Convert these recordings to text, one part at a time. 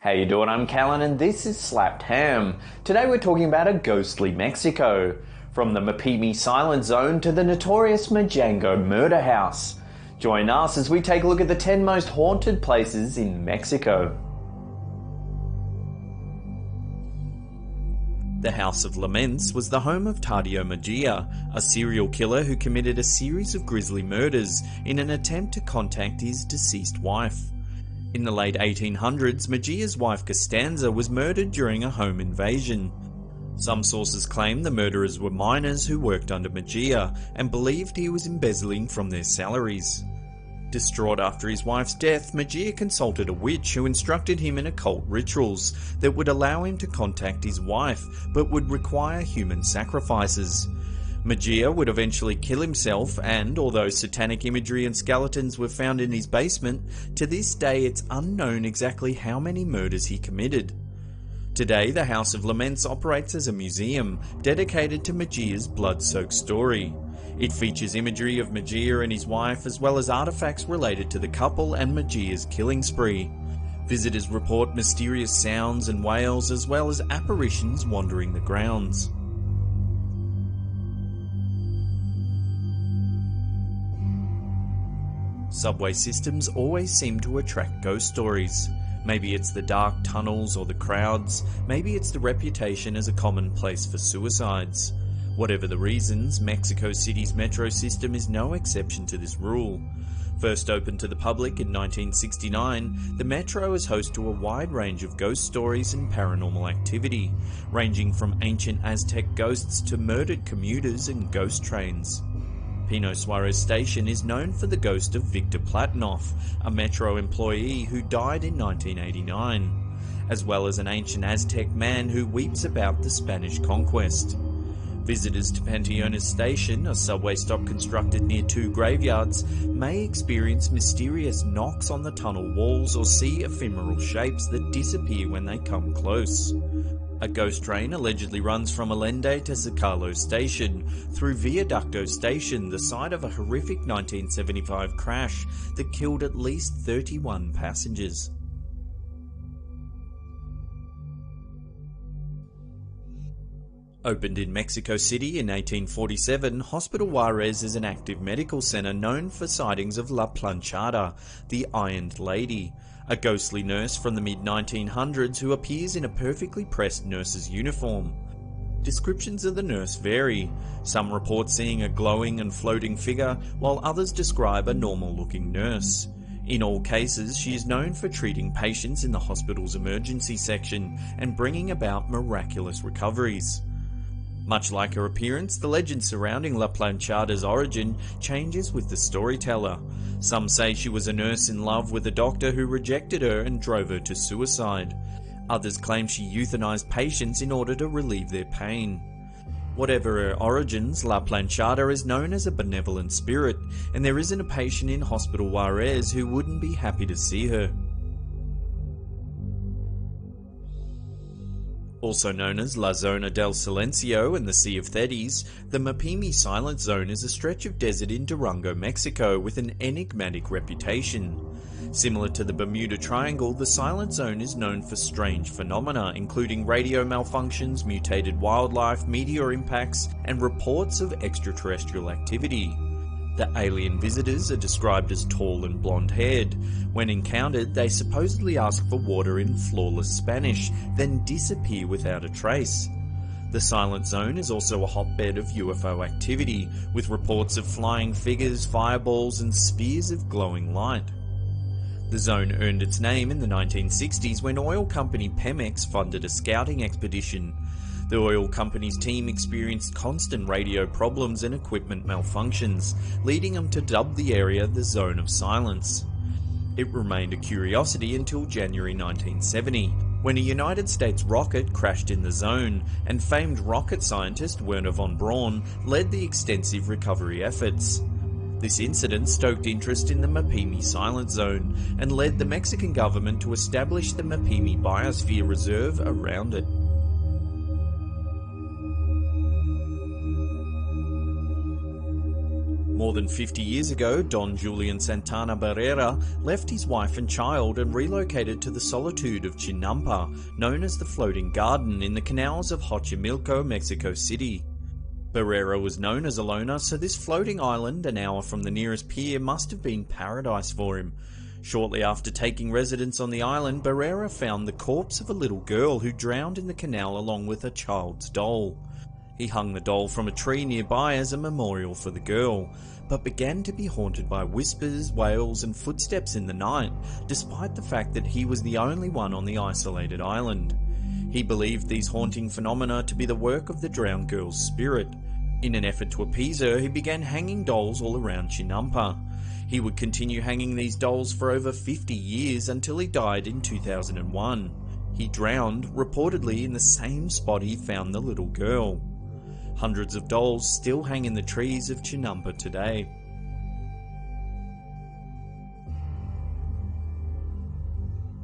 How you doing? I'm Callan and this is Slapped Ham. Today we're talking about a ghostly Mexico. From the Mapimi Silent Zone to the notorious Majango Murder House. Join us as we take a look at the 10 most haunted places in Mexico. The House of Laments was the home of Tadio Mejia, a serial killer who committed a series of grisly murders in an attempt to contact his deceased wife. In the late 1800s, Mejia's wife Costanza was murdered during a home invasion. Some sources claim the murderers were miners who worked under Mejia and believed he was embezzling from their salaries. Distraught after his wife's death, Mejia consulted a witch who instructed him in occult rituals that would allow him to contact his wife, but would require human sacrifices. Mejia would eventually kill himself and, although satanic imagery and skeletons were found in his basement, to this day it's unknown exactly how many murders he committed. Today, the House of Laments operates as a museum dedicated to Mejia's blood-soaked story. It features imagery of Mejia and his wife, as well as artifacts related to the couple and Mejia's killing spree. Visitors report mysterious sounds and wails, as well as apparitions wandering the grounds. Subway systems always seem to attract ghost stories. Maybe it's the dark tunnels or the crowds, maybe it's the reputation as a common place for suicides. Whatever the reasons, Mexico City's metro system is no exception to this rule. First opened to the public in 1969, the metro is host to a wide range of ghost stories and paranormal activity, ranging from ancient Aztec ghosts to murdered commuters and ghost trains. Pino Suarez Station is known for the ghost of Victor Platinoff, a Metro employee who died in 1989, as well as an ancient Aztec man who weeps about the Spanish conquest. Visitors to Panteones Station, a subway stop constructed near two graveyards, may experience mysterious knocks on the tunnel walls or see ephemeral shapes that disappear when they come close. A ghost train allegedly runs from Allende to Zocalo Station, through Viaducto Station, the site of a horrific 1975 crash that killed at least 31 passengers. Opened in Mexico City in 1847, Hospital Juarez is an active medical center known for sightings of La Planchada, the Ironed Lady, a ghostly nurse from the mid-1900s who appears in a perfectly pressed nurse's uniform. Descriptions of the nurse vary. Some report seeing a glowing and floating figure, while others describe a normal-looking nurse. In all cases, she is known for treating patients in the hospital's emergency section and bringing about miraculous recoveries. Much like her appearance, the legend surrounding La Planchada's origin changes with the storyteller. Some say she was a nurse in love with a doctor who rejected her and drove her to suicide. Others claim she euthanized patients in order to relieve their pain. Whatever her origins, La Planchada is known as a benevolent spirit, and there isn't a patient in Hospital Juarez who wouldn't be happy to see her. Also known as La Zona del Silencio and the Sea of Thetis, the Mapimi Silent Zone is a stretch of desert in Durango, Mexico with an enigmatic reputation. Similar to the Bermuda Triangle, the Silent Zone is known for strange phenomena, including radio malfunctions, mutated wildlife, meteor impacts, and reports of extraterrestrial activity. The alien visitors are described as tall and blonde-haired. When encountered, they supposedly ask for water in flawless Spanish, then disappear without a trace. The Silent Zone is also a hotbed of UFO activity, with reports of flying figures, fireballs, and spheres of glowing light. The zone earned its name in the 1960s when oil company Pemex funded a scouting expedition. The oil company's team experienced constant radio problems and equipment malfunctions, leading them to dub the area the Zone of Silence. It remained a curiosity until January 1970, when a United States rocket crashed in the zone, and famed rocket scientist Wernher von Braun led the extensive recovery efforts. This incident stoked interest in the Mapimi Silent Zone, and led the Mexican government to establish the Mapimi Biosphere Reserve around it. More than 50 years ago, Don Julian Santana Barrera left his wife and child and relocated to the solitude of Chinampa, known as the Floating Garden, in the canals of Xochimilco, Mexico City. Barrera was known as a loner, so this floating island, an hour from the nearest pier, must have been paradise for him. Shortly after taking residence on the island, Barrera found the corpse of a little girl who drowned in the canal along with a child's doll. He hung the doll from a tree nearby as a memorial for the girl, but began to be haunted by whispers, wails and footsteps in the night, despite the fact that he was the only one on the isolated island. He believed these haunting phenomena to be the work of the drowned girl's spirit. In an effort to appease her, he began hanging dolls all around Chinampa. He would continue hanging these dolls for over 50 years until he died in 2001. He drowned, reportedly in the same spot he found the little girl. Hundreds of dolls still hang in the trees of Chinampa today.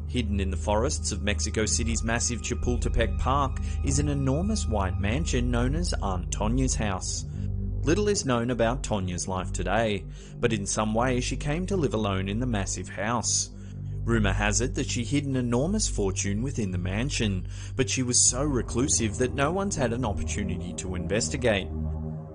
Hidden in the forests of Mexico City's massive Chapultepec Park is an enormous white mansion known as Aunt Tonya's house. Little is known about Tonya's life today, but in some way she came to live alone in the massive house. Rumour has it that she hid an enormous fortune within the mansion, but she was so reclusive that no one's had an opportunity to investigate.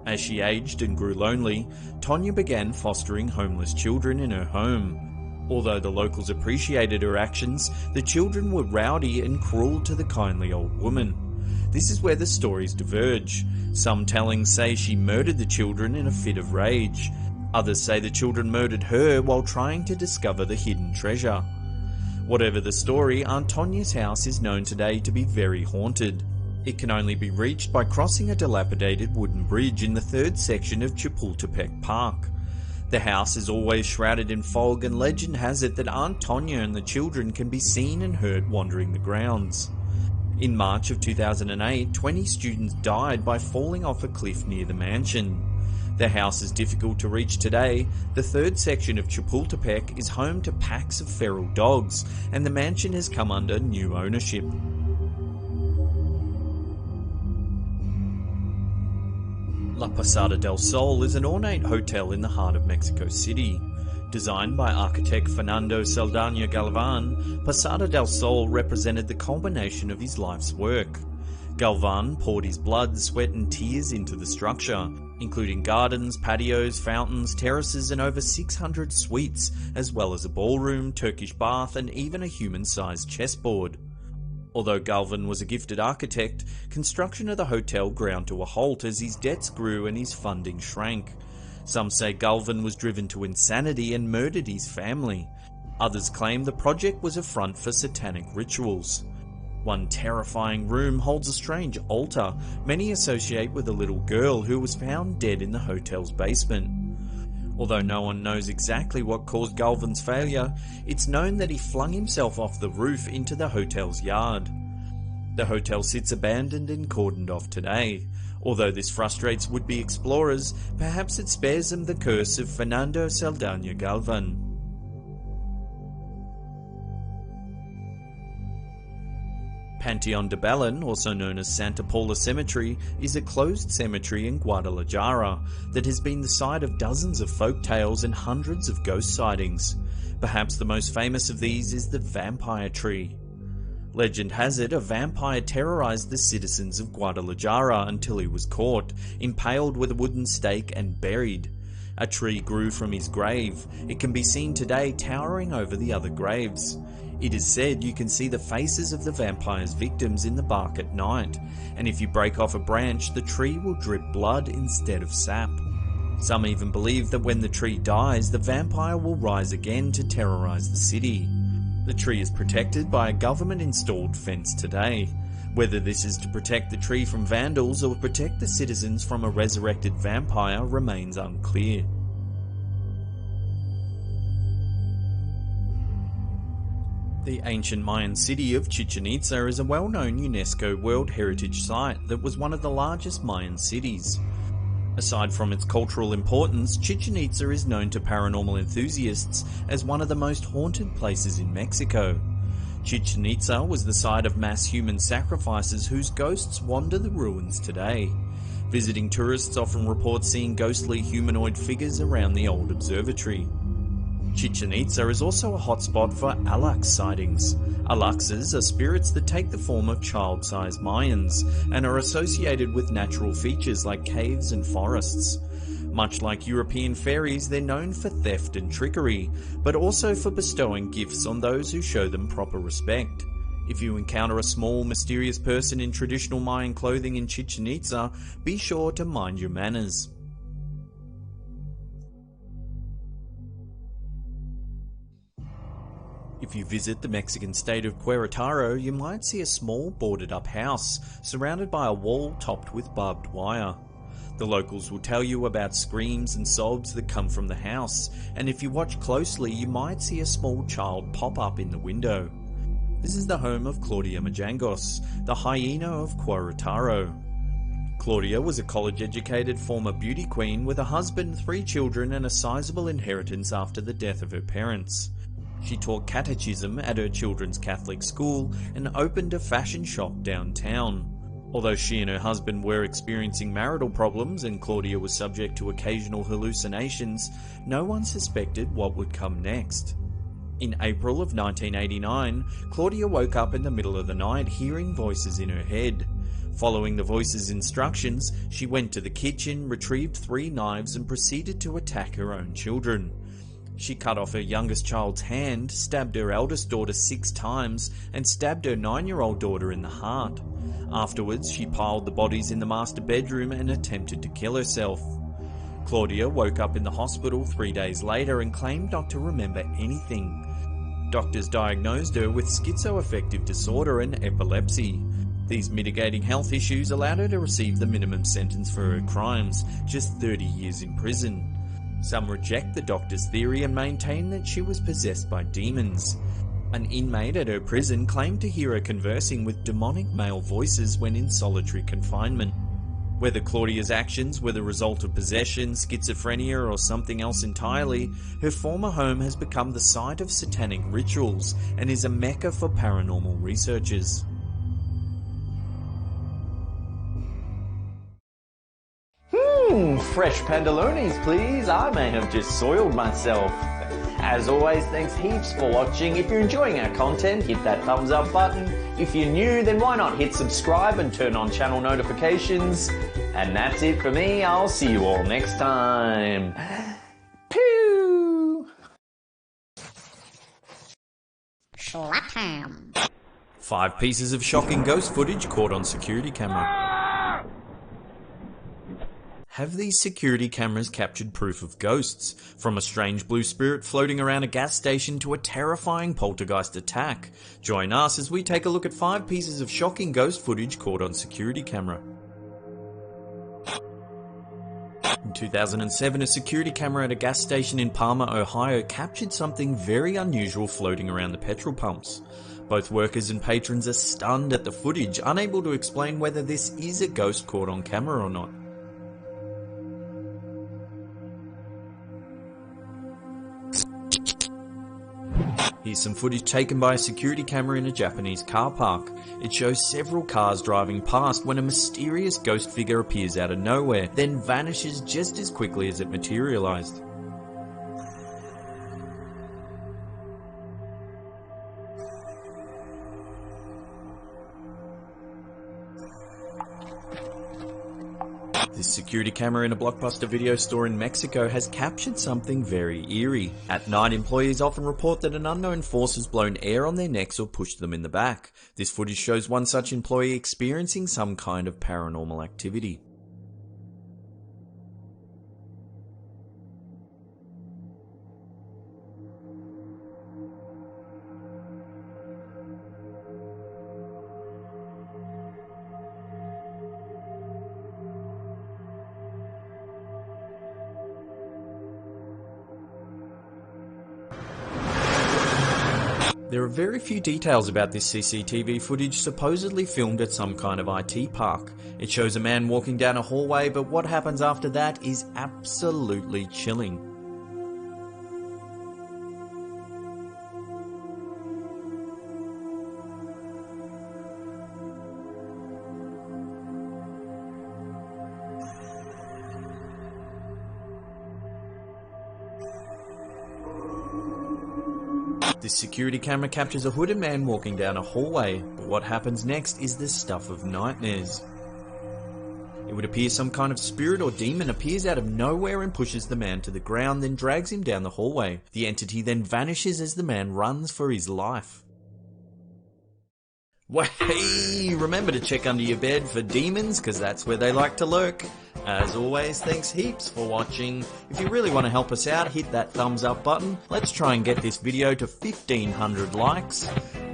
As she aged and grew lonely, Tonya began fostering homeless children in her home. Although the locals appreciated her actions, the children were rowdy and cruel to the kindly old woman. This is where the stories diverge. Some tellings say she murdered the children in a fit of rage. Others say the children murdered her while trying to discover the hidden treasure. Whatever the story, Aunt Tonya's house is known today to be very haunted. It can only be reached by crossing a dilapidated wooden bridge in the third section of Chapultepec Park. The house is always shrouded in fog, and legend has it that Aunt Tonya and the children can be seen and heard wandering the grounds. In March of 2008, 20 students died by falling off a cliff near the mansion. The house is difficult to reach today. The third section of Chapultepec is home to packs of feral dogs, and the mansion has come under new ownership. La Posada del Sol is an ornate hotel in the heart of Mexico City. Designed by architect Fernando Saldaña Galvan, Posada del Sol represented the culmination of his life's work. Galvan poured his blood, sweat and tears into the structure, including gardens, patios, fountains, terraces and over 600 suites, as well as a ballroom, Turkish bath and even a human-sized chessboard. Although Galvan was a gifted architect, construction of the hotel ground to a halt as his debts grew and his funding shrank. Some say Galvan was driven to insanity and murdered his family. Others claim the project was a front for satanic rituals. One terrifying room holds a strange altar many associate with a little girl who was found dead in the hotel's basement. Although no one knows exactly what caused Galvan's failure, it's known that he flung himself off the roof into the hotel's yard. The hotel sits abandoned and cordoned off today. Although this frustrates would-be explorers, perhaps it spares them the curse of Fernando Saldaña Galvan. Panteon de Belen, also known as Santa Paula Cemetery, is a closed cemetery in Guadalajara that has been the site of dozens of folk tales and hundreds of ghost sightings. Perhaps the most famous of these is the vampire tree. Legend has it a vampire terrorized the citizens of Guadalajara until he was caught, impaled with a wooden stake and buried. A tree grew from his grave. It can be seen today towering over the other graves. It is said you can see the faces of the vampire's victims in the bark at night, and if you break off a branch, the tree will drip blood instead of sap. Some even believe that when the tree dies, the vampire will rise again to terrorize the city. The tree is protected by a government-installed fence today. Whether this is to protect the tree from vandals or protect the citizens from a resurrected vampire remains unclear. The ancient Mayan city of Chichen Itza is a well-known UNESCO World Heritage Site that was one of the largest Mayan cities. Aside from its cultural importance, Chichen Itza is known to paranormal enthusiasts as one of the most haunted places in Mexico. Chichen Itza was the site of mass human sacrifices whose ghosts wander the ruins today. Visiting tourists often report seeing ghostly humanoid figures around the old observatory. Chichen Itza is also a hotspot for Alaks sightings. Alakses are spirits that take the form of child-sized Mayans and are associated with natural features like caves and forests. Much like European fairies, they're known for theft and trickery, but also for bestowing gifts on those who show them proper respect. If you encounter a small, mysterious person in traditional Mayan clothing in Chichen Itza, be sure to mind your manners. If you visit the Mexican state of Querétaro, you might see a small boarded-up house, surrounded by a wall topped with barbed wire. The locals will tell you about screams and sobs that come from the house, and if you watch closely, you might see a small child pop up in the window. This is the home of Claudia Majangos, the hyena of Querétaro. Claudia was a college-educated former beauty queen with a husband, 3 children, and a sizable inheritance after the death of her parents. She taught catechism at her children's Catholic school and opened a fashion shop downtown. Although she and her husband were experiencing marital problems and Claudia was subject to occasional hallucinations, no one suspected what would come next. In April of 1989, Claudia woke up in the middle of the night hearing voices in her head. Following the voices' instructions, she went to the kitchen, retrieved 3 knives and proceeded to attack her own children. She cut off her youngest child's hand, stabbed her eldest daughter 6 times, and stabbed her 9-year-old daughter in the heart. Afterwards, she piled the bodies in the master bedroom and attempted to kill herself. Claudia woke up in the hospital 3 days later and claimed not to remember anything. Doctors diagnosed her with schizoaffective disorder and epilepsy. These mitigating health issues allowed her to receive the minimum sentence for her crimes, just 30 years in prison. Some reject the doctor's theory and maintain that she was possessed by demons. An inmate at her prison claimed to hear her conversing with demonic male voices when in solitary confinement. Whether Claudia's actions were the result of possession, schizophrenia, or something else entirely, her former home has become the site of satanic rituals and is a mecca for paranormal researchers. Fresh pandalonis, please. I may have just soiled myself. As always, thanks heaps for watching. If you're enjoying our content, hit that thumbs up button. If you're new, then why not hit subscribe and turn on channel notifications. And that's it for me. I'll see you all next time. Pew! Slap 5 pieces of shocking ghost footage caught on security camera. Have these security cameras captured proof of ghosts? From a strange blue spirit floating around a gas station to a terrifying poltergeist attack. Join us as we take a look at 5 pieces of shocking ghost footage caught on security camera. In 2007, a security camera at a gas station in Palmer, Ohio captured something very unusual floating around the petrol pumps. Both workers and patrons are stunned at the footage, unable to explain whether this is a ghost caught on camera or not. Here's some footage taken by a security camera in a Japanese car park. It shows several cars driving past when a mysterious ghost figure appears out of nowhere, then vanishes just as quickly as it materialized. This security camera in a Blockbuster video store in Mexico has captured something very eerie. At night, employees often report that an unknown force has blown air on their necks or pushed them in the back. This footage shows one such employee experiencing some kind of paranormal activity. There are very few details about this CCTV footage supposedly filmed at some kind of IT park. It shows a man walking down a hallway, but what happens after that is absolutely chilling. This security camera captures a hooded man walking down a hallway, but what happens next is the stuff of nightmares. It would appear some kind of spirit or demon appears out of nowhere and pushes the man to the ground, then drags him down the hallway. The entity then vanishes as the man runs for his life. Hey, remember to check under your bed for demons, because that's where they like to lurk. As always, thanks heaps for watching. If you really want to help us out, hit that thumbs up button. Let's try and get this video to 1,500 likes.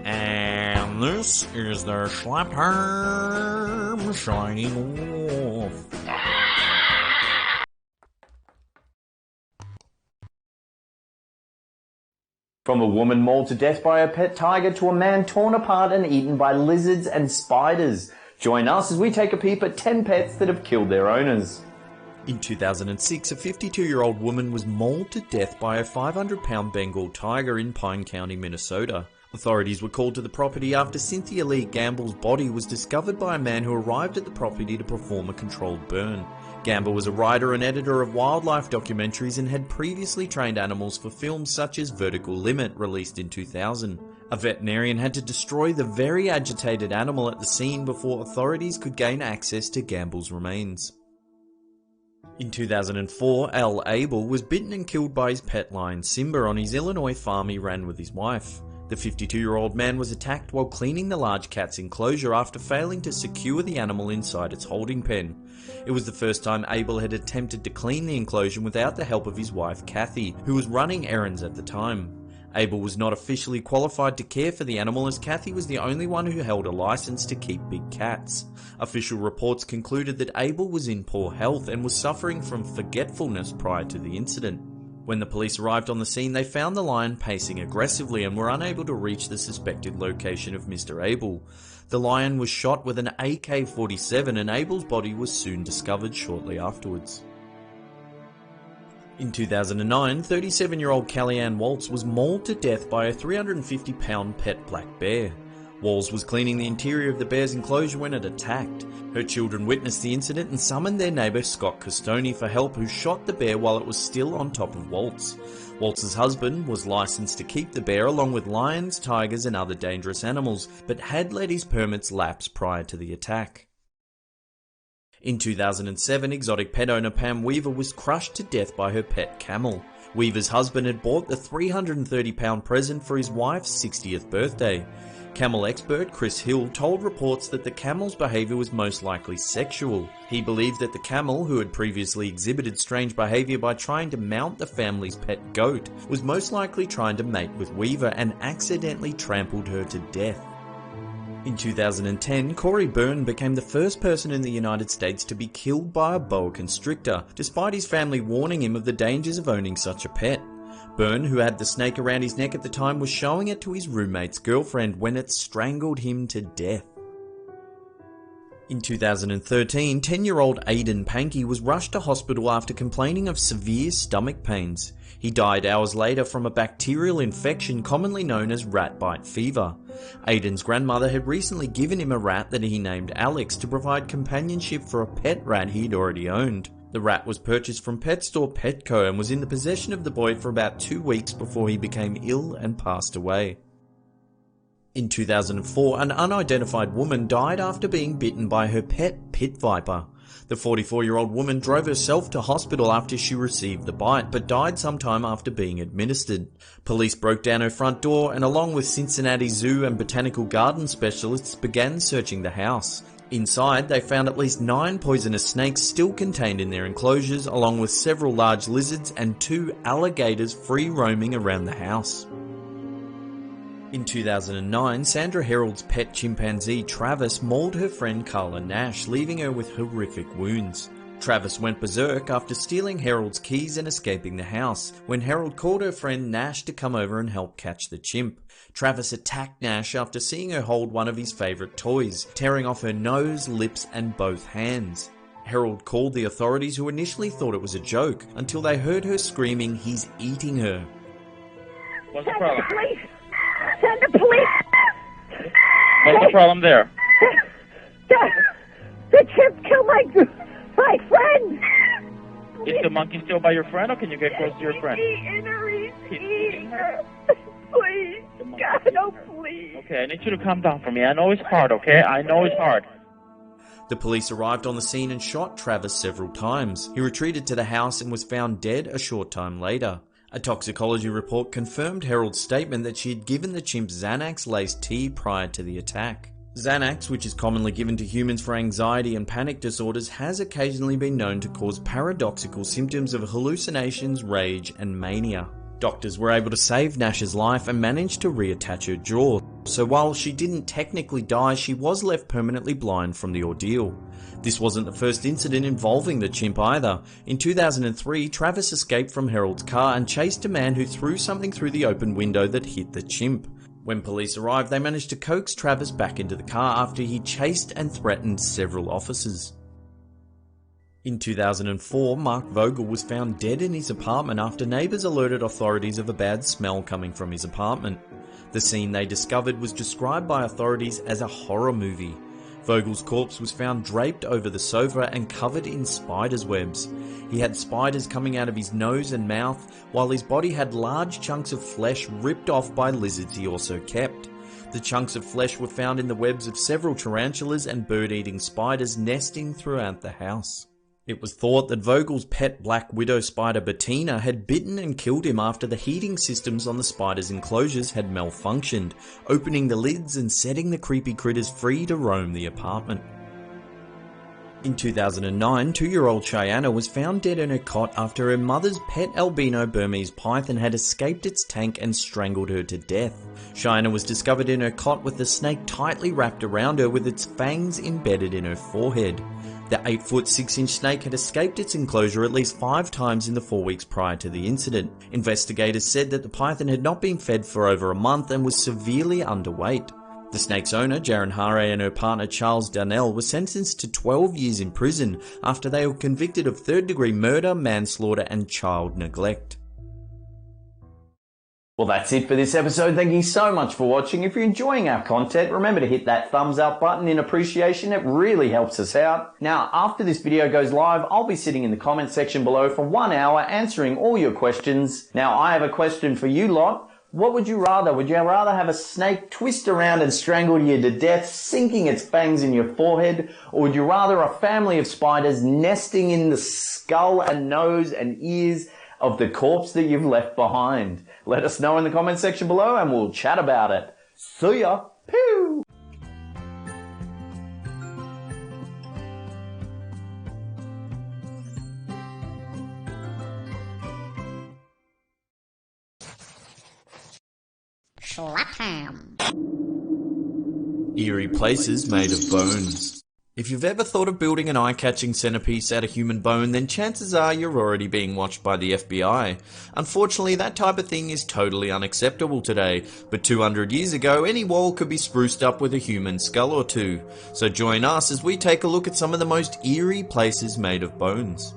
And this is the slap arm shining off. From a woman mauled to death by her pet tiger to a man torn apart and eaten by lizards and spiders. Join us as we take a peep at 10 pets that have killed their owners. In 2006, a 52-year-old woman was mauled to death by a 500-pound Bengal tiger in Pine County, Minnesota. Authorities were called to the property after Cynthia Lee Gamble's body was discovered by a man who arrived at the property to perform a controlled burn. Gamble was a writer and editor of wildlife documentaries and had previously trained animals for films such as Vertical Limit, released in 2000. A veterinarian had to destroy the very agitated animal at the scene before authorities could gain access to Gamble's remains. In 2004, Al Abel was bitten and killed by his pet lion Simba on his Illinois farm he ran with his wife. The 52-year-old man was attacked while cleaning the large cat's enclosure after failing to secure the animal inside its holding pen. It was the first time Abel had attempted to clean the enclosure without the help of his wife Kathy, who was running errands at the time. Abel was not officially qualified to care for the animal, as Kathy was the only one who held a license to keep big cats. Official reports concluded that Abel was in poor health and was suffering from forgetfulness prior to the incident. When the police arrived on the scene, they found the lion pacing aggressively and were unable to reach the suspected location of Mr. Abel. The lion was shot with an AK-47 and Abel's body was soon discovered shortly afterwards. In 2009, 37-year-old Kellyanne Waltz was mauled to death by a 350-pound pet black bear. Waltz was cleaning the interior of the bear's enclosure when it attacked. Her children witnessed the incident and summoned their neighbour Scott Costoni for help, who shot the bear while it was still on top of Waltz. Waltz's husband was licensed to keep the bear along with lions, tigers and other dangerous animals, but had let his permits lapse prior to the attack. In 2007, exotic pet owner Pam Weaver was crushed to death by her pet camel. Weaver's husband had bought the 330-pound present for his wife's 60th birthday. Camel expert Chris Hill told reports that the camel's behaviour was most likely sexual. He believed that the camel, who had previously exhibited strange behaviour by trying to mount the family's pet goat, was most likely trying to mate with Weaver and accidentally trampled her to death. In 2010, Corey Byrne became the first person in the United States to be killed by a boa constrictor, despite his family warning him of the dangers of owning such a pet. Byrne, who had the snake around his neck at the time, was showing it to his roommate's girlfriend when it strangled him to death. In 2013, 10-year-old Aidan Pankey was rushed to hospital after complaining of severe stomach pains. He died hours later from a bacterial infection commonly known as rat bite fever. Aidan's grandmother had recently given him a rat that he named Alex to provide companionship for a pet rat he'd already owned. The rat was purchased from pet store Petco and was in the possession of the boy for about 2 weeks before he became ill and passed away. In 2004, an unidentified woman died after being bitten by her pet pit viper. The 44-year-old woman drove herself to hospital after she received the bite, but died sometime after being administered. Police broke down her front door and, along with Cincinnati Zoo and Botanical Garden specialists, began searching the house. Inside, they found at least 9 poisonous snakes still contained in their enclosures, along with several large lizards and 2 alligators free roaming around the house. In 2009, Sandra Herold's pet chimpanzee Travis mauled her friend Carla Nash, leaving her with horrific wounds. Travis went berserk after stealing Herold's keys and escaping the house, when Herold called her friend Nash to come over and help catch the chimp. Travis attacked Nash after seeing her hold one of his favourite toys, tearing off her nose, lips and both hands. Herold called the authorities, who initially thought it was a joke, until they heard her screaming, "He's eating her." What's the problem? Send the police! Send the police! What's the problem there? The chimp killed my friend! Is the monkey still by your friend, or can you get close to your friend? He's eating her! Please! please. Okay, I need you to calm down for me. I know it's hard, okay? I know it's hard. The police arrived on the scene and shot Travis several times. He retreated to the house and was found dead a short time later. A toxicology report confirmed Harold's statement that she had given the chimp Xanax-laced tea prior to the attack. Xanax, which is commonly given to humans for anxiety and panic disorders, has occasionally been known to cause paradoxical symptoms of hallucinations, rage, and mania. Doctors were able to save Nash's life and managed to reattach her jaw, so while she didn't technically die, she was left permanently blind from the ordeal. This wasn't the first incident involving the chimp either. In 2003, Travis escaped from Harold's car and chased a man who threw something through the open window that hit the chimp. When police arrived, they managed to coax Travis back into the car after he chased and threatened several officers. In 2004, Mark Vogel was found dead in his apartment after neighbours alerted authorities of a bad smell coming from his apartment. The scene they discovered was described by authorities as a horror movie. Vogel's corpse was found draped over the sofa and covered in spiders' webs. He had spiders coming out of his nose and mouth, while his body had large chunks of flesh ripped off by lizards he also kept. The chunks of flesh were found in the webs of several tarantulas and bird-eating spiders nesting throughout the house. It was thought that Vogel's pet black widow spider Bettina had bitten and killed him after the heating systems on the spider's enclosures had malfunctioned, opening the lids and setting the creepy critters free to roam the apartment. In 2009, 2-year-old Cheyenne was found dead in her cot after her mother's pet albino Burmese python had escaped its tank and strangled her to death. Cheyenne was discovered in her cot with the snake tightly wrapped around her with its fangs embedded in her forehead. The 8-foot 6-inch snake had escaped its enclosure at least 5 times in the 4 weeks prior to the incident. Investigators said that the python had not been fed for over a month and was severely underweight. The snake's owner, Jaren Hare, and her partner Charles Darnell were sentenced to 12 years in prison after they were convicted of third-degree murder, manslaughter, and child neglect. Well, that's it for this episode. Thank you so much for watching. If you're enjoying our content, remember to hit that thumbs up button in appreciation. It really helps us out. Now, after this video goes live, I'll be sitting in the comment section below for 1 hour answering all your questions. Now, I have a question for you lot. What would you rather? Would you rather have a snake twist around and strangle you to death, sinking its fangs in your forehead? Or would you rather a family of spiders nesting in the skull and nose and ears of the corpse that you've left behind? Let us know in the comment section below and we'll chat about it. See ya! Pew! Eerie places made of bones. If you've ever thought of building an eye-catching centerpiece out of human bone, then chances are you're already being watched by the FBI. Unfortunately, that type of thing is totally unacceptable today, but 200 years ago, any wall could be spruced up with a human skull or two. So join us as we take a look at some of the most eerie places made of bones.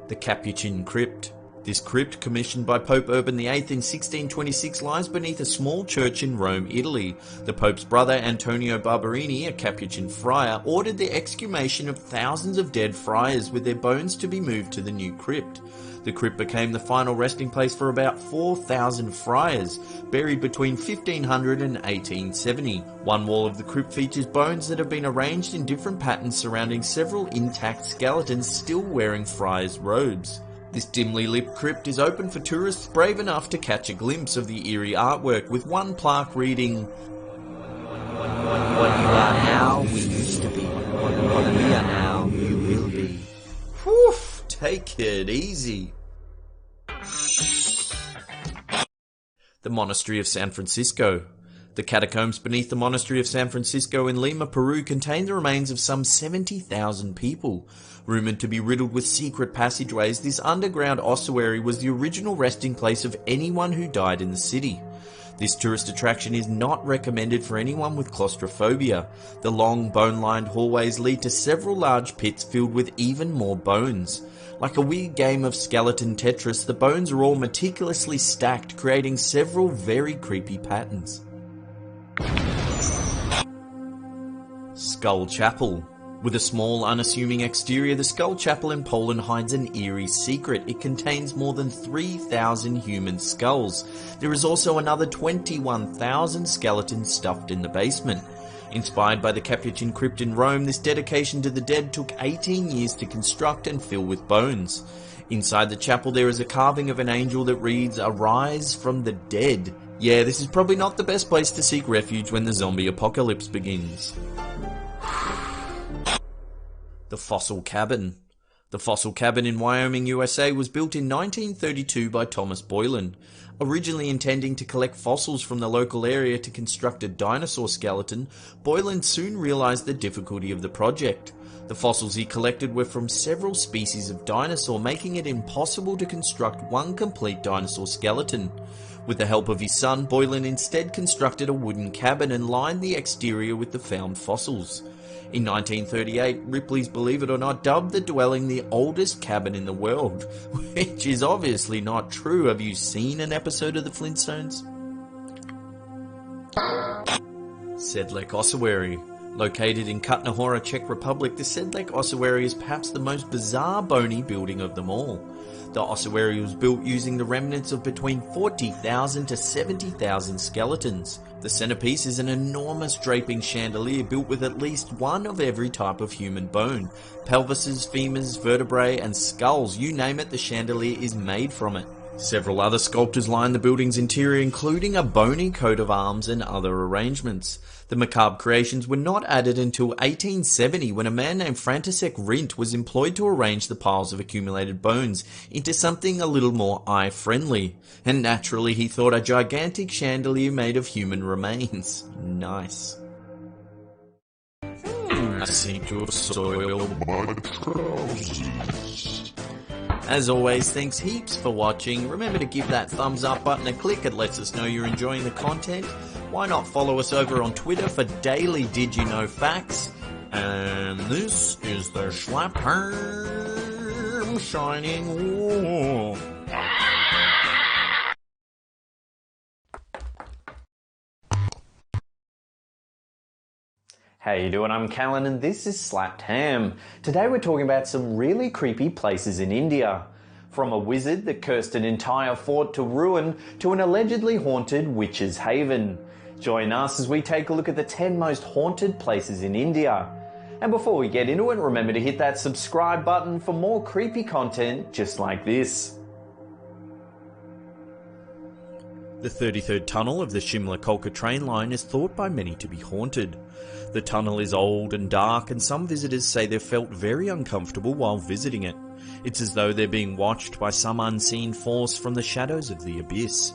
The Capuchin Crypt. This crypt, commissioned by Pope Urban VIII in 1626, lies beneath a small church in Rome, Italy. The Pope's brother, Antonio Barberini, a Capuchin friar, ordered the exhumation of thousands of dead friars with their bones to be moved to the new crypt. The crypt became the final resting place for about 4,000 friars, buried between 1500 and 1870. One wall of the crypt features bones that have been arranged in different patterns surrounding several intact skeletons still wearing friars' robes. This dimly lit crypt is open for tourists brave enough to catch a glimpse of the eerie artwork, with one plaque reading, "What you are now, we used to be. What we are now, you will be." Whew, take it easy. The Monastery of San Francisco. The catacombs beneath the Monastery of San Francisco in Lima, Peru contain the remains of some 70,000 people. Rumoured to be riddled with secret passageways, this underground ossuary was the original resting place of anyone who died in the city. This tourist attraction is not recommended for anyone with claustrophobia. The long, bone-lined hallways lead to several large pits filled with even more bones. Like a weird game of skeleton Tetris, the bones are all meticulously stacked, creating several very creepy patterns. Skull Chapel. With a small, unassuming exterior, the Skull Chapel in Poland hides an eerie secret. It contains more than 3,000 human skulls. There is also another 21,000 skeletons stuffed in the basement. Inspired by the Capuchin crypt in Rome, this dedication to the dead took 18 years to construct and fill with bones. Inside the chapel there is a carving of an angel that reads, "Arise from the dead." Yeah, this is probably not the best place to seek refuge when the zombie apocalypse begins. The Fossil Cabin. The Fossil Cabin in Wyoming, USA was built in 1932 by Thomas Boylan. Originally intending to collect fossils from the local area to construct a dinosaur skeleton, Boylan soon realized the difficulty of the project. The fossils he collected were from several species of dinosaur, making it impossible to construct one complete dinosaur skeleton. With the help of his son, Boylan instead constructed a wooden cabin and lined the exterior with the found fossils. In 1938, Ripley's Believe It or Not dubbed the dwelling the oldest cabin in the world, which is obviously not true. Have you seen an episode of the Flintstones? Sedlec Ossuary. Located in Kutna Hora, Czech Republic, the Sedlec Ossuary is perhaps the most bizarre bony building of them all. The ossuary was built using the remnants of between 40,000 to 70,000 skeletons. The centerpiece is an enormous draping chandelier built with at least one of every type of human bone. Pelvises, femurs, vertebrae and skulls, you name it, the chandelier is made from it. Several other sculptures line the building's interior, including a bony coat of arms and other arrangements. The macabre creations were not added until 1870, when a man named František Rint was employed to arrange the piles of accumulated bones into something a little more eye-friendly. And naturally he thought a gigantic chandelier made of human remains. Nice. I seem to have soiled my trousers. As always, thanks heaps for watching. Remember to give that thumbs up button a click, it lets us know you're enjoying the content. Why not follow us over on Twitter for daily Did You Know facts? And this is the Schlapperm Shining Wall. How you doing? I'm Callan and this is Slapped Ham. Today we're talking about some really creepy places in India. From a wizard that cursed an entire fort to ruin to an allegedly haunted witch's haven. Join us as we take a look at the 10 most haunted places in India. And before we get into it, remember to hit that subscribe button for more creepy content just like this. The 33rd tunnel of the Shimla-Kolkata train line is thought by many to be haunted. The tunnel is old and dark, and some visitors say they felt very uncomfortable while visiting it. It's as though they're being watched by some unseen force from the shadows of the abyss.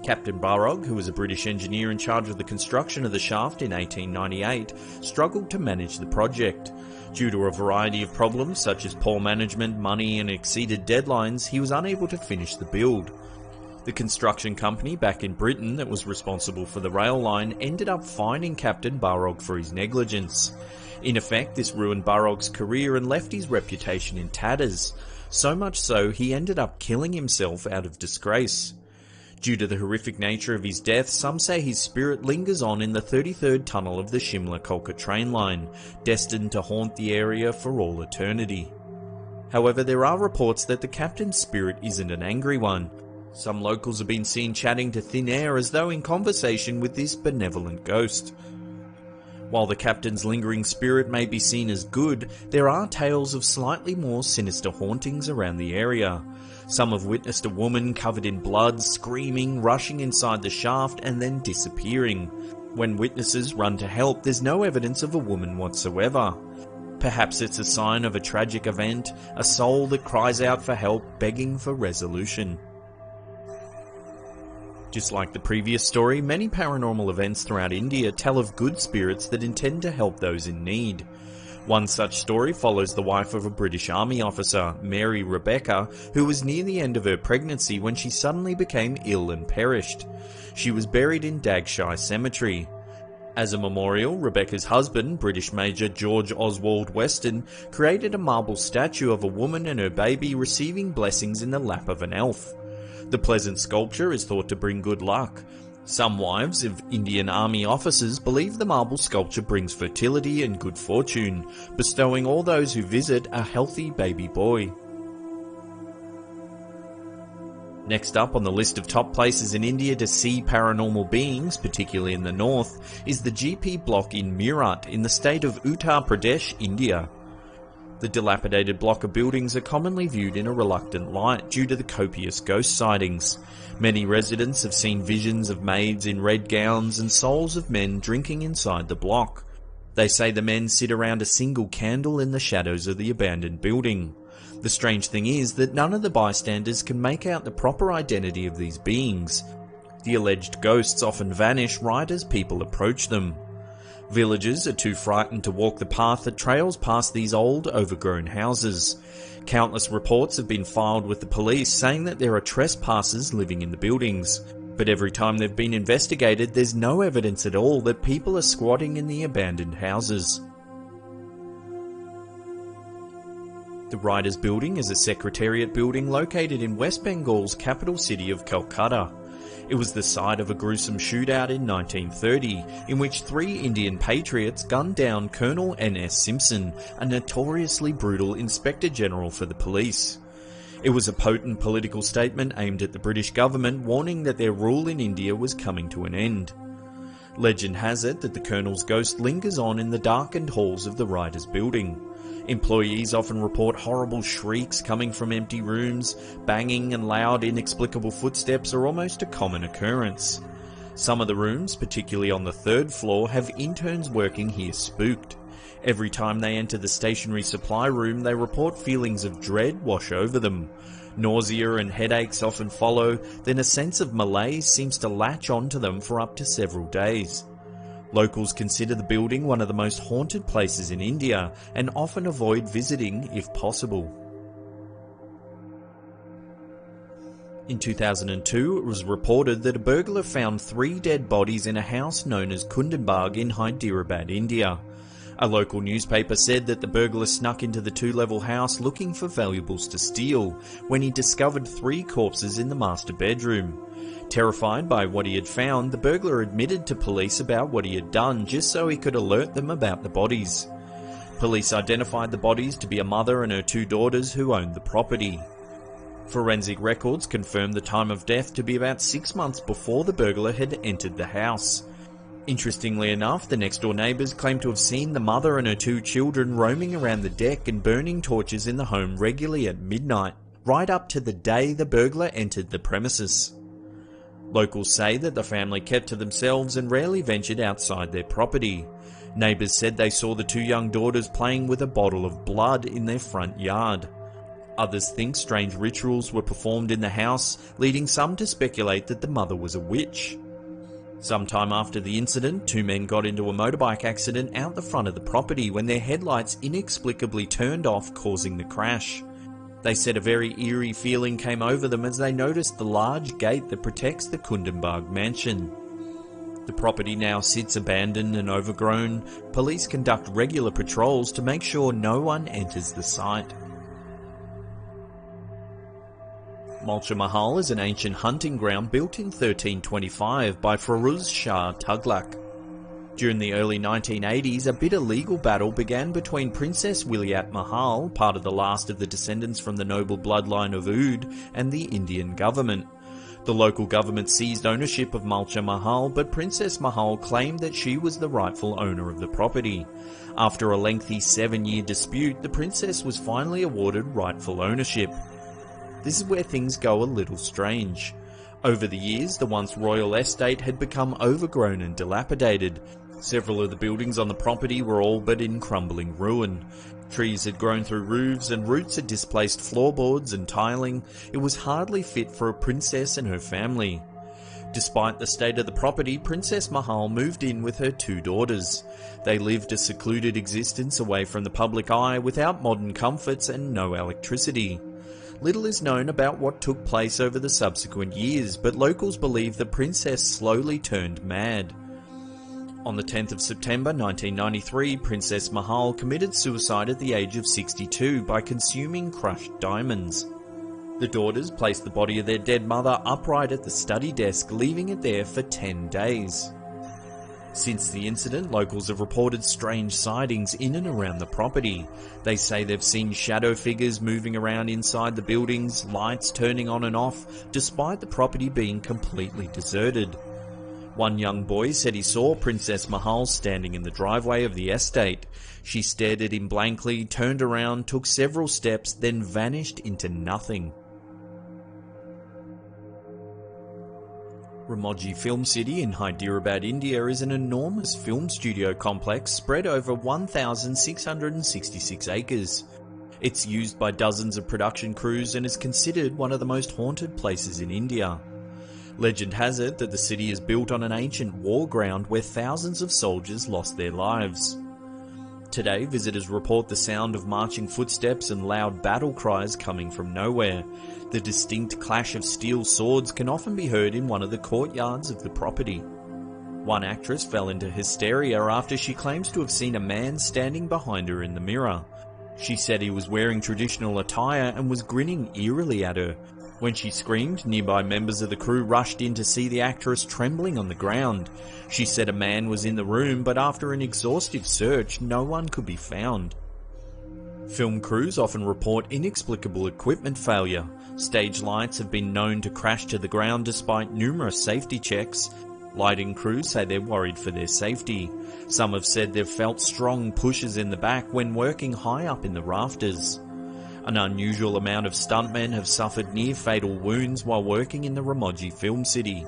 Captain Barrog, who was a British engineer in charge of the construction of the shaft in 1898, struggled to manage the project. Due to a variety of problems such as poor management, money and exceeded deadlines, he was unable to finish the build. The construction company back in Britain that was responsible for the rail line ended up fining Captain Barrog for his negligence. In effect, this ruined Barrog's career and left his reputation in tatters. So much so, he ended up killing himself out of disgrace. Due to the horrific nature of his death, some say his spirit lingers on in the 33rd tunnel of the Shimla-Kolkata train line, destined to haunt the area for all eternity. However, there are reports that the captain's spirit isn't an angry one. Some locals have been seen chatting to thin air as though in conversation with this benevolent ghost. While the captain's lingering spirit may be seen as good, there are tales of slightly more sinister hauntings around the area. Some have witnessed a woman covered in blood, screaming, rushing inside the shaft and then disappearing. When witnesses run to help, there's no evidence of a woman whatsoever. Perhaps it's a sign of a tragic event, a soul that cries out for help, begging for resolution. Just like the previous story, many paranormal events throughout India tell of good spirits that intend to help those in need. One such story follows the wife of a British Army officer, Mary Rebecca, who was near the end of her pregnancy when she suddenly became ill and perished. She was buried in Dagshai Cemetery. As a memorial, Rebecca's husband, British Major George Oswald Weston, created a marble statue of a woman and her baby receiving blessings in the lap of an elf. The pleasant sculpture is thought to bring good luck. Some wives of Indian Army officers believe the marble sculpture brings fertility and good fortune, bestowing all those who visit a healthy baby boy. Next up on the list of top places in India to see paranormal beings, particularly in the north, is the GP block in Meerut in the state of Uttar Pradesh, India. The dilapidated block of buildings are commonly viewed in a reluctant light due to the copious ghost sightings. Many residents have seen visions of maids in red gowns and souls of men drinking inside the block. They say the men sit around a single candle in the shadows of the abandoned building. The strange thing is that none of the bystanders can make out the proper identity of these beings. The alleged ghosts often vanish right as people approach them. Villagers are too frightened to walk the path that trails past these old, overgrown houses. Countless reports have been filed with the police saying that there are trespassers living in the buildings. But every time they've been investigated, there's no evidence at all that people are squatting in the abandoned houses. The Writers' Building is a secretariat building located in West Bengal's capital city of Calcutta. It was the site of a gruesome shootout in 1930, in which 3 Indian patriots gunned down Colonel N.S. Simpson, a notoriously brutal Inspector General for the police. It was a potent political statement aimed at the British government, warning that their rule in India was coming to an end. Legend has it that the Colonel's ghost lingers on in the darkened halls of the Writers' Building. Employees often report horrible shrieks coming from empty rooms. Banging and loud, inexplicable footsteps are almost a common occurrence. Some of the rooms, particularly on the 3rd floor, have interns working here spooked. Every time they enter the stationery supply room, they report feelings of dread wash over them. Nausea and headaches often follow, then a sense of malaise seems to latch onto them for up to several days. Locals consider the building one of the most haunted places in India and often avoid visiting if possible. In 2002, it was reported that a burglar found 3 dead bodies in a house known as Kundanbagh in Hyderabad, India. A local newspaper said that the burglar snuck into the 2-level house looking for valuables to steal, when he discovered 3 corpses in the master bedroom. Terrified by what he had found, the burglar admitted to police about what he had done just so he could alert them about the bodies. Police identified the bodies to be a mother and her 2 daughters who owned the property. Forensic records confirmed the time of death to be about 6 months before the burglar had entered the house. Interestingly enough, the next-door neighbours claimed to have seen the mother and her 2 children roaming around the deck and burning torches in the home regularly at midnight, right up to the day the burglar entered the premises. Locals say that the family kept to themselves and rarely ventured outside their property. Neighbours said they saw the 2 young daughters playing with a bottle of blood in their front yard. Others think strange rituals were performed in the house, leading some to speculate that the mother was a witch. Sometime after the incident, 2 men got into a motorbike accident out the front of the property when their headlights inexplicably turned off, causing the crash. They said a very eerie feeling came over them as they noticed the large gate that protects the Kundanbagh mansion. The property now sits abandoned and overgrown. Police conduct regular patrols to make sure no one enters the site. Mulcha Mahal is an ancient hunting ground built in 1325 by Firuz Shah Tughlaq. During the early 1980s, a bitter legal battle began between Princess Wilayat Mahal, part of the last of the descendants from the noble bloodline of Oud, and the Indian government. The local government seized ownership of Mulcha Mahal, but Princess Mahal claimed that she was the rightful owner of the property. After a lengthy 7-year dispute, the princess was finally awarded rightful ownership. This is where things go a little strange. Over the years, the once royal estate had become overgrown and dilapidated. Several of the buildings on the property were all but in crumbling ruin. Trees had grown through roofs and roots had displaced floorboards and tiling. It was hardly fit for a princess and her family. Despite the state of the property, Princess Mahal moved in with her 2 daughters. They lived a secluded existence away from the public eye without modern comforts and no electricity. Little is known about what took place over the subsequent years, but locals believe the princess slowly turned mad. On the 10th of September 1993, Princess Mahal committed suicide at the age of 62 by consuming crushed diamonds. The daughters placed the body of their dead mother upright at the study desk, leaving it there for 10 days. Since the incident, locals have reported strange sightings in and around the property. They say they've seen shadow figures moving around inside the buildings, lights turning on and off, despite the property being completely deserted. One young boy said he saw Princess Mahal standing in the driveway of the estate. She stared at him blankly, turned around, took several steps, then vanished into nothing. Ramoji Film City in Hyderabad, India is an enormous film studio complex spread over 1,666 acres. It's used by dozens of production crews and is considered one of the most haunted places in India. Legend has it that the city is built on an ancient war ground where thousands of soldiers lost their lives. Today, visitors report the sound of marching footsteps and loud battle cries coming from nowhere. The distinct clash of steel swords can often be heard in one of the courtyards of the property. One actress fell into hysteria after she claims to have seen a man standing behind her in the mirror. She said he was wearing traditional attire and was grinning eerily at her. When she screamed, nearby members of the crew rushed in to see the actress trembling on the ground. She said a man was in the room, but after an exhaustive search, no one could be found. Film crews often report inexplicable equipment failure. Stage lights have been known to crash to the ground despite numerous safety checks. Lighting crews say they're worried for their safety. Some have said they've felt strong pushes in the back when working high up in the rafters. An unusual amount of stuntmen have suffered near-fatal wounds while working in the Ramoji Film City.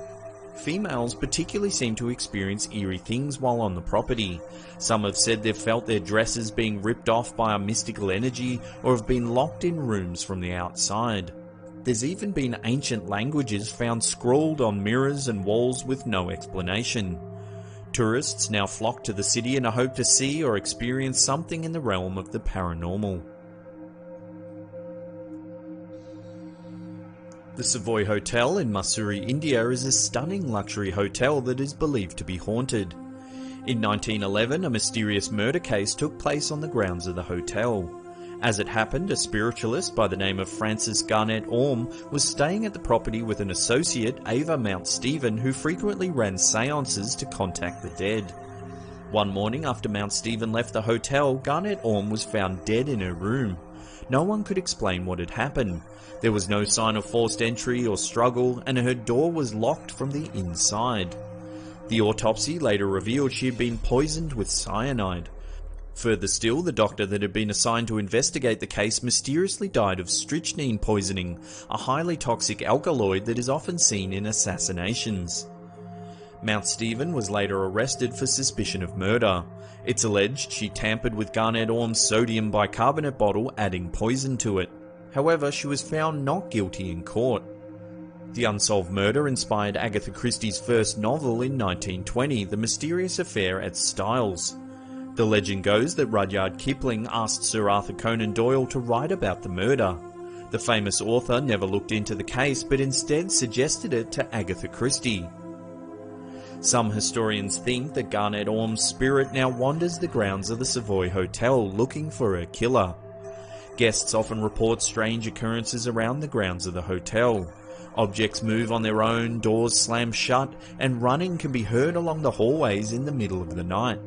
Females particularly seem to experience eerie things while on the property. Some have said they've felt their dresses being ripped off by a mystical energy or have been locked in rooms from the outside. There's even been ancient languages found scrawled on mirrors and walls with no explanation. Tourists now flock to the city in a hope to see or experience something in the realm of the paranormal. The Savoy Hotel in Mussoorie, India is a stunning luxury hotel that is believed to be haunted. In 1911, a mysterious murder case took place on the grounds of the hotel. As it happened, a spiritualist by the name of Francis Garnett Orme was staying at the property with an associate, Ava Mount Stephen, who frequently ran seances to contact the dead. One morning after Mount Stephen left the hotel, Garnett Orme was found dead in her room. No one could explain what had happened. There was no sign of forced entry or struggle, and her door was locked from the inside. The autopsy later revealed she had been poisoned with cyanide. Further still, the doctor that had been assigned to investigate the case mysteriously died of strychnine poisoning, a highly toxic alkaloid that is often seen in assassinations. Mount Stephen was later arrested for suspicion of murder. It's alleged she tampered with Garnett Orme's sodium bicarbonate bottle, adding poison to it. However, she was found not guilty in court. The unsolved murder inspired Agatha Christie's first novel in 1920, The Mysterious Affair at Styles. The legend goes that Rudyard Kipling asked Sir Arthur Conan Doyle to write about the murder. The famous author never looked into the case, but instead suggested it to Agatha Christie. Some historians think that Garnett Orme's spirit now wanders the grounds of the Savoy Hotel looking for her killer. Guests often report strange occurrences around the grounds of the hotel. Objects move on their own, doors slam shut, and running can be heard along the hallways in the middle of the night.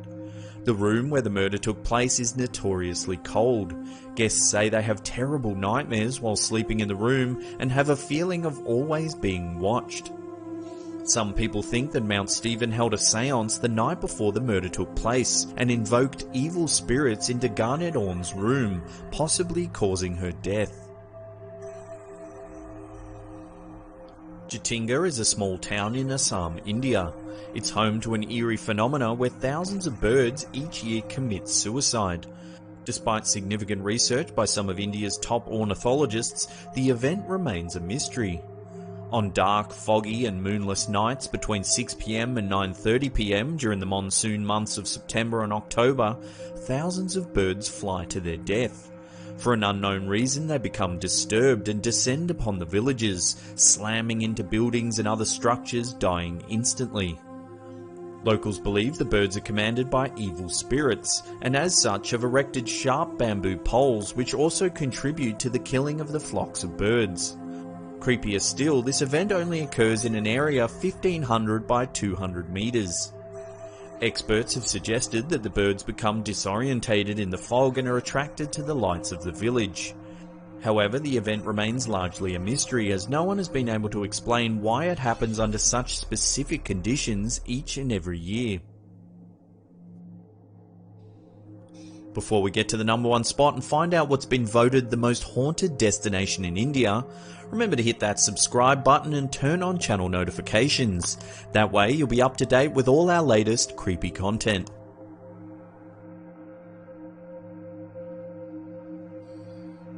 The room where the murder took place is notoriously cold. Guests say they have terrible nightmares while sleeping in the room and have a feeling of always being watched. Some people think that Mount Stephen held a seance the night before the murder took place and invoked evil spirits into Garnett Orme's room, possibly causing her death. Jatinga is a small town in Assam, India. It's home to an eerie phenomena where thousands of birds each year commit suicide. Despite significant research by some of India's top ornithologists, the event remains a mystery. On dark, foggy and moonless nights between 6 p.m. and 9:30 p.m. during the monsoon months of September and October, thousands of birds fly to their death. For an unknown reason, they become disturbed and descend upon the villages, slamming into buildings and other structures, dying instantly. Locals believe the birds are commanded by evil spirits, and as such have erected sharp bamboo poles which also contribute to the killing of the flocks of birds. Creepier still, this event only occurs in an area 1500 by 200 meters. Experts have suggested that the birds become disorientated in the fog and are attracted to the lights of the village. However, the event remains largely a mystery, as no one has been able to explain why it happens under such specific conditions each and every year. Before we get to the number one spot and find out what's been voted the most haunted destination in India, remember to hit that subscribe button and turn on channel notifications. That way you'll be up to date with all our latest creepy content.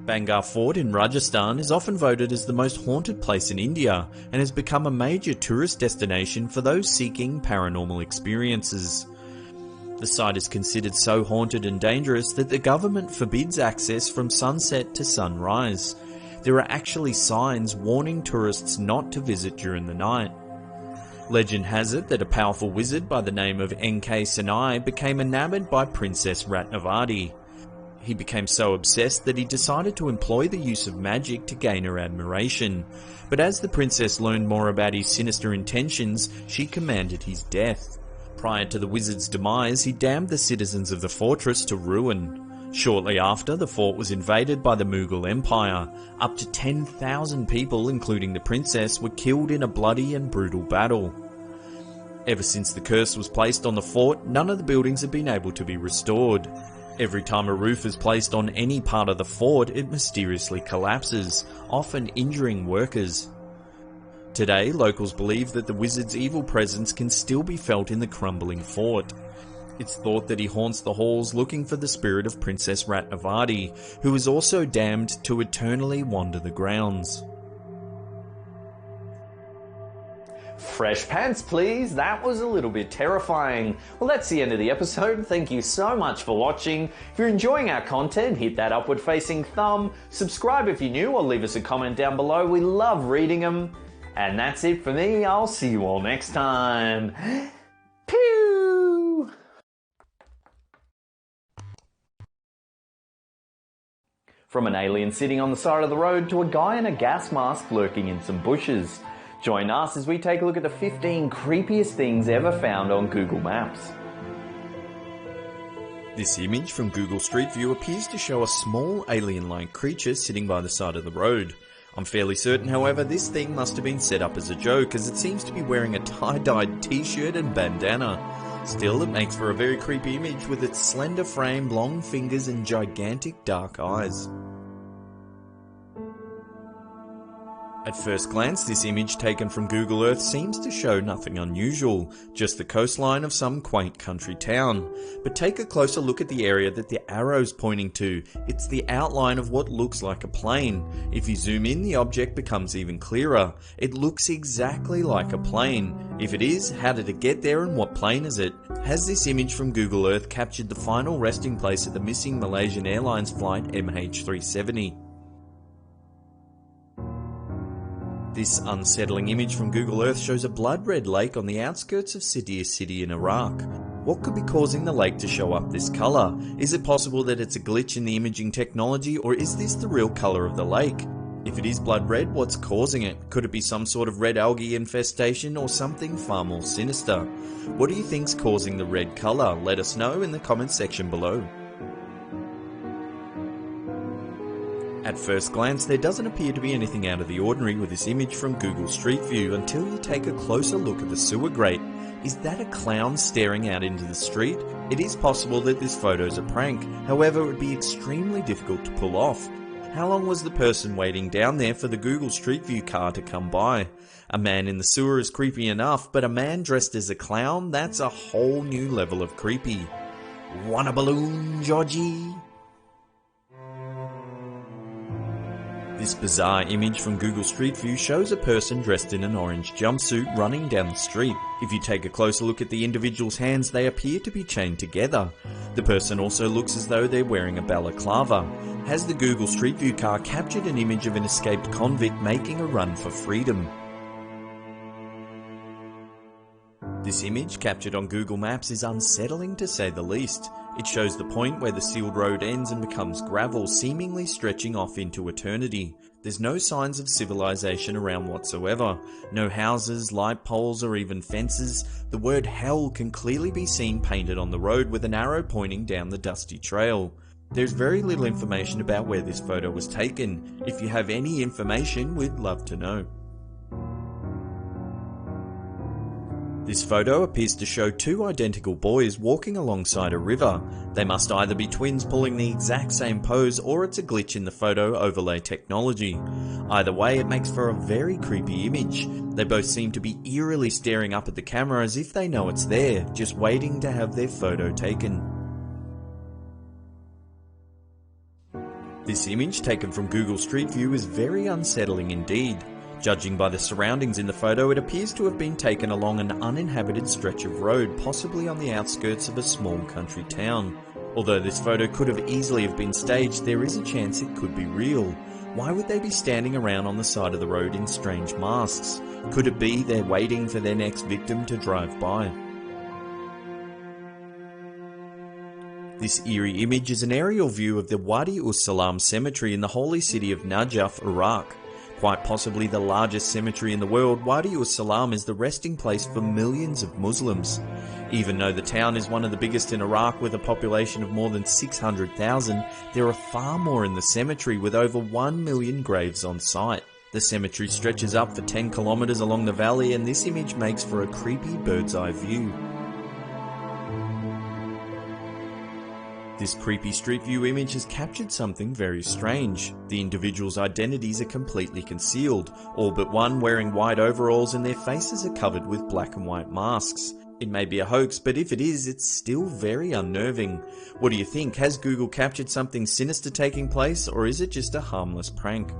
Bangar Fort in Rajasthan is often voted as the most haunted place in India and has become a major tourist destination for those seeking paranormal experiences. The site is considered so haunted and dangerous that the government forbids access from sunset to sunrise. There are actually signs warning tourists not to visit during the night. Legend has it that a powerful wizard by the name of N.K. Sinai became enamored by Princess Ratnavati. He became so obsessed that he decided to employ the use of magic to gain her admiration. But as the princess learned more about his sinister intentions, she commanded his death. Prior to the wizard's demise, he damned the citizens of the fortress to ruin. Shortly after, the fort was invaded by the Mughal Empire. Up to 10,000 people, including the princess, were killed in a bloody and brutal battle. Ever since the curse was placed on the fort, none of the buildings have been able to be restored. Every time a roof is placed on any part of the fort, it mysteriously collapses, often injuring workers. Today, locals believe that the wizard's evil presence can still be felt in the crumbling fort. It's thought that he haunts the halls looking for the spirit of Princess Ratnavati, who is also damned to eternally wander the grounds. Fresh pants, please. That was a little bit terrifying. Well, that's the end of the episode. Thank you so much for watching. If you're enjoying our content, hit that upward facing thumb, subscribe if you're new, or leave us a comment down below. We love reading them. And that's it for me. I'll see you all next time. Pew! From an alien sitting on the side of the road to a guy in a gas mask lurking in some bushes. Join us as we take a look at the 15 creepiest things ever found on Google Maps. This image from Google Street View appears to show a small alien-like creature sitting by the side of the road. I'm fairly certain, however, this thing must have been set up as a joke, as it seems to be wearing a tie-dyed t-shirt and bandana. Still, it makes for a very creepy image with its slender frame, long fingers and gigantic dark eyes. At first glance, this image taken from Google Earth seems to show nothing unusual, just the coastline of some quaint country town. But take a closer look at the area that the arrow's pointing to. It's the outline of what looks like a plane. If you zoom in, the object becomes even clearer. It looks exactly like a plane. If it is, how did it get there and what plane is it? Has this image from Google Earth captured the final resting place of the missing Malaysian Airlines flight MH370? This unsettling image from Google Earth shows a blood-red lake on the outskirts of Sidir City in Iraq. What could be causing the lake to show up this colour? Is it possible that it's a glitch in the imaging technology, or is this the real colour of the lake? If it is blood red, what's causing it? Could it be some sort of red algae infestation or something far more sinister? What do you think's causing the red colour? Let us know in the comments section below. At first glance, there doesn't appear to be anything out of the ordinary with this image from Google Street View until you take a closer look at the sewer grate. Is that a clown staring out into the street? It is possible that this photo is a prank, however it would be extremely difficult to pull off. How long was the person waiting down there for the Google Street View car to come by? A man in the sewer is creepy enough, but a man dressed as a clown? That's a whole new level of creepy. Want a balloon, Georgie? This bizarre image from Google Street View shows a person dressed in an orange jumpsuit running down the street. If you take a closer look at the individual's hands, they appear to be chained together. The person also looks as though they're wearing a balaclava. Has the Google Street View car captured an image of an escaped convict making a run for freedom? This image, captured on Google Maps, is unsettling to say the least. It shows the point where the sealed road ends and becomes gravel, seemingly stretching off into eternity. There's no signs of civilization around whatsoever. No houses, light poles, or even fences. The word hell can clearly be seen painted on the road with an arrow pointing down the dusty trail. There's very little information about where this photo was taken. If you have any information, we'd love to know. This photo appears to show two identical boys walking alongside a river. They must either be twins pulling the exact same pose, or it's a glitch in the photo overlay technology. Either way, it makes for a very creepy image. They both seem to be eerily staring up at the camera as if they know it's there, just waiting to have their photo taken. This image, taken from Google Street View, is very unsettling indeed. Judging by the surroundings in the photo, it appears to have been taken along an uninhabited stretch of road, possibly on the outskirts of a small country town. Although this photo could have easily have been staged, there is a chance it could be real. Why would they be standing around on the side of the road in strange masks? Could it be they're waiting for their next victim to drive by? This eerie image is an aerial view of the Wadi Salam cemetery in the holy city of Najaf, Iraq. Quite possibly the largest cemetery in the world, Wadi Salam is the resting place for millions of Muslims. Even though the town is one of the biggest in Iraq with a population of more than 600,000, there are far more in the cemetery with over 1 million graves on site. The cemetery stretches up for 10 kilometers along the valley, and this image makes for a creepy bird's eye view. This creepy street view image has captured something very strange. The individuals' identities are completely concealed, all but one wearing white overalls, and their faces are covered with black and white masks. It may be a hoax, but if it is, it's still very unnerving. What do you think? Has Google captured something sinister taking place, or is it just a harmless prank?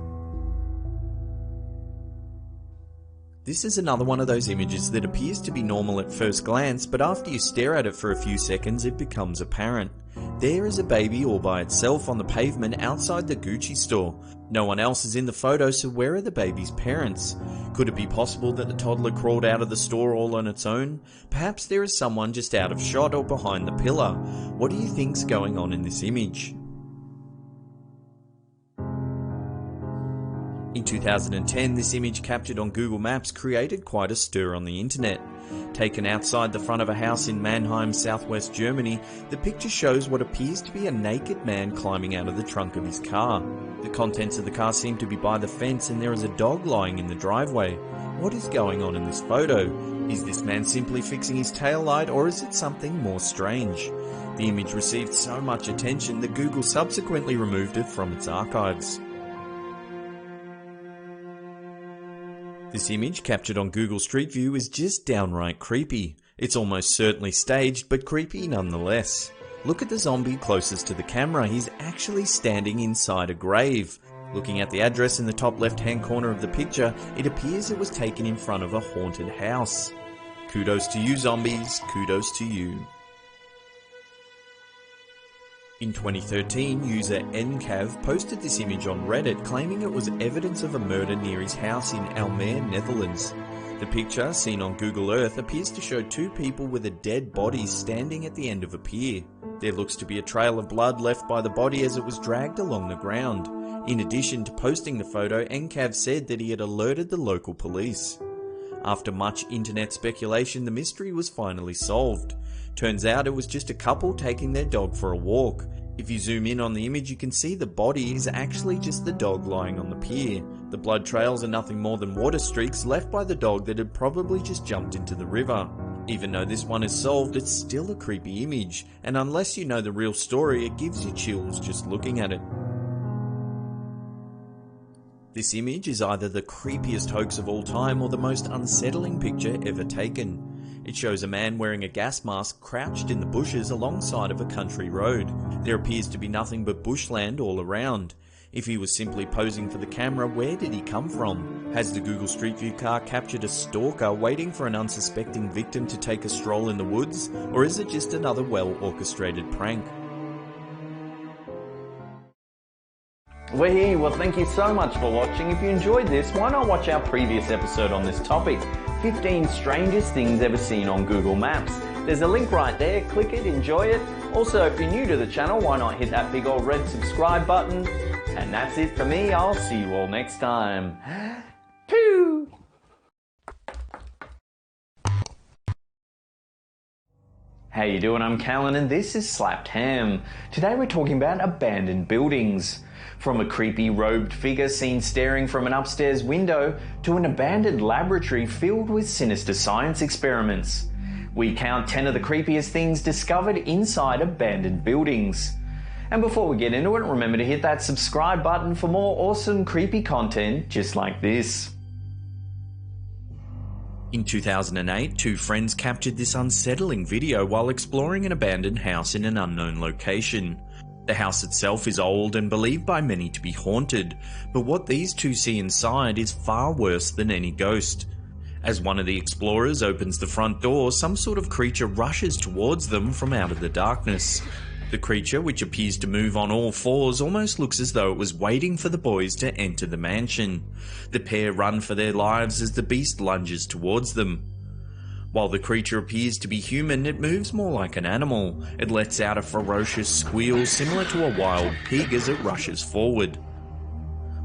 This is another one of those images that appears to be normal at first glance, but after you stare at it for a few seconds, it becomes apparent. There is a baby all by itself on the pavement outside the Gucci store. No one else is in the photo, so where are the baby's parents? Could it be possible that the toddler crawled out of the store all on its own? Perhaps there is someone just out of shot or behind the pillar. What do you think's going on in this image? In 2010, this image captured on Google Maps created quite a stir on the internet. Taken outside the front of a house in Mannheim, southwest Germany, the picture shows what appears to be a naked man climbing out of the trunk of his car. The contents of the car seem to be by the fence, and there is a dog lying in the driveway. What is going on in this photo? Is this man simply fixing his taillight, or is it something more strange? The image received so much attention that Google subsequently removed it from its archives. This image, captured on Google Street View, is just downright creepy. It's almost certainly staged, but creepy nonetheless. Look at the zombie closest to the camera. He's actually standing inside a grave. Looking at the address in the top left-hand corner of the picture, it appears it was taken in front of a haunted house. Kudos to you, zombies. Kudos to you. In 2013, user NCAV posted this image on Reddit claiming it was evidence of a murder near his house in Almere, Netherlands. The picture, seen on Google Earth, appears to show two people with a dead body standing at the end of a pier. There looks to be a trail of blood left by the body as it was dragged along the ground. In addition to posting the photo, NCAV said that he had alerted the local police. After much internet speculation, the mystery was finally solved. Turns out it was just a couple taking their dog for a walk. If you zoom in on the image, you can see the body is actually just the dog lying on the pier. The blood trails are nothing more than water streaks left by the dog that had probably just jumped into the river. Even though this one is solved, it's still a creepy image, and unless you know the real story, it gives you chills just looking at it. This image is either the creepiest hoax of all time or the most unsettling picture ever taken. It shows a man wearing a gas mask crouched in the bushes alongside of a country road. There appears to be nothing but bushland all around. If he was simply posing for the camera, where did he come from? Has the Google Street View car captured a stalker waiting for an unsuspecting victim to take a stroll in the woods? Or is it just another well-orchestrated prank? Well, thank you so much for watching. If you enjoyed this, why not watch our previous episode on this topic, 15 strangest things ever seen on Google Maps. There's a link right there, click it, enjoy it. Also, if you're new to the channel, why not hit that big old red subscribe button? And that's it for me, I'll see you all next time. Pew! How you doing? I'm Callan and this is Slapped Ham. Today we're talking about abandoned buildings. From a creepy robed figure seen staring from an upstairs window to an abandoned laboratory filled with sinister science experiments. We count 10 of the creepiest things discovered inside abandoned buildings. And before we get into it, remember to hit that subscribe button for more awesome creepy content just like this. In 2008, two friends captured this unsettling video while exploring an abandoned house in an unknown location. The house itself is old and believed by many to be haunted, but what these two see inside is far worse than any ghost. As one of the explorers opens the front door, some sort of creature rushes towards them from out of the darkness. The creature, which appears to move on all fours, almost looks as though it was waiting for the boys to enter the mansion. The pair run for their lives as the beast lunges towards them. While the creature appears to be human, it moves more like an animal. It lets out a ferocious squeal similar to a wild pig as it rushes forward.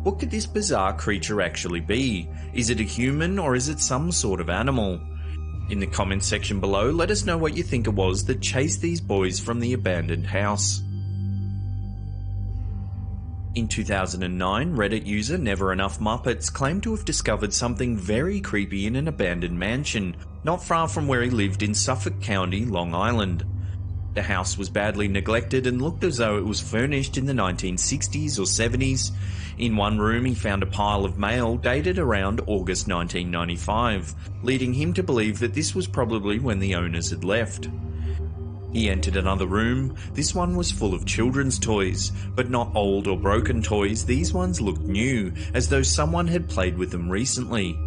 What could this bizarre creature actually be? Is it a human or is it some sort of animal? In the comments section below, let us know what you think it was that chased these boys from the abandoned house. In 2009, Reddit user Never Enough Muppets claimed to have discovered something very creepy in an abandoned mansion, not far from where he lived in Suffolk County, Long Island. The house was badly neglected and looked as though it was furnished in the 1960s or 70s. In one room he found a pile of mail dated around August 1995, leading him to believe that this was probably when the owners had left. He entered another room. This one was full of children's toys, but not old or broken toys. These ones looked new, as though someone had played with them recently.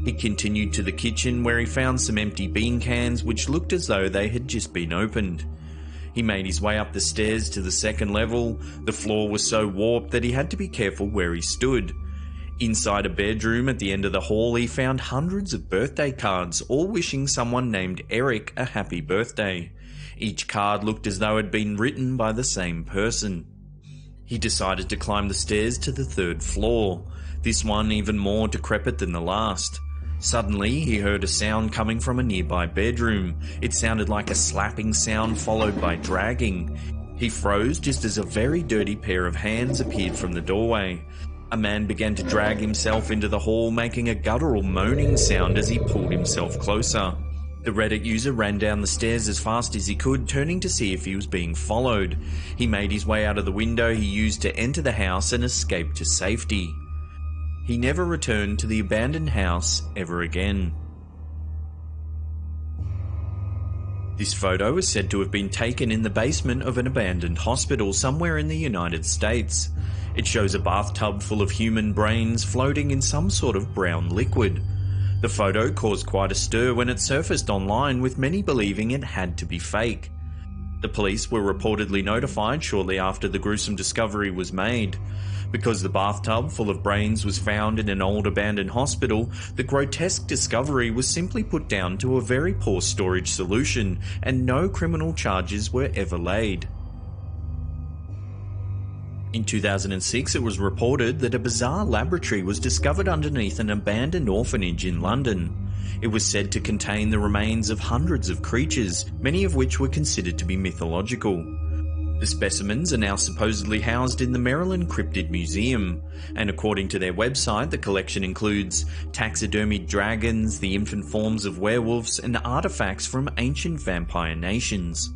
He continued to the kitchen where he found some empty bean cans which looked as though they had just been opened. He made his way up the stairs to the second level. The floor was so warped that he had to be careful where he stood. Inside a bedroom at the end of the hall, he found hundreds of birthday cards, all wishing someone named Eric a happy birthday. Each card looked as though it had been written by the same person. He decided to climb the stairs to the third floor, this one even more decrepit than the last. Suddenly, he heard a sound coming from a nearby bedroom. It sounded like a slapping sound followed by dragging. He froze just as a very dirty pair of hands appeared from the doorway. A man began to drag himself into the hall, making a guttural moaning sound as he pulled himself closer. The Reddit user ran down the stairs as fast as he could, turning to see if he was being followed. He made his way out of the window he used to enter the house and escape to safety. He never returned to the abandoned house ever again. This photo is said to have been taken in the basement of an abandoned hospital somewhere in the United States. It shows a bathtub full of human brains floating in some sort of brown liquid. The photo caused quite a stir when it surfaced online, with many believing it had to be fake. The police were reportedly notified shortly after the gruesome discovery was made. Because the bathtub full of brains was found in an old abandoned hospital, the grotesque discovery was simply put down to a very poor storage solution, and no criminal charges were ever laid. In 2006, it was reported that a bizarre laboratory was discovered underneath an abandoned orphanage in London. It was said to contain the remains of hundreds of creatures, many of which were considered to be mythological. The specimens are now supposedly housed in the Maryland Cryptid Museum, and according to their website, the collection includes taxidermied dragons, the infant forms of werewolves, and artifacts from ancient vampire nations.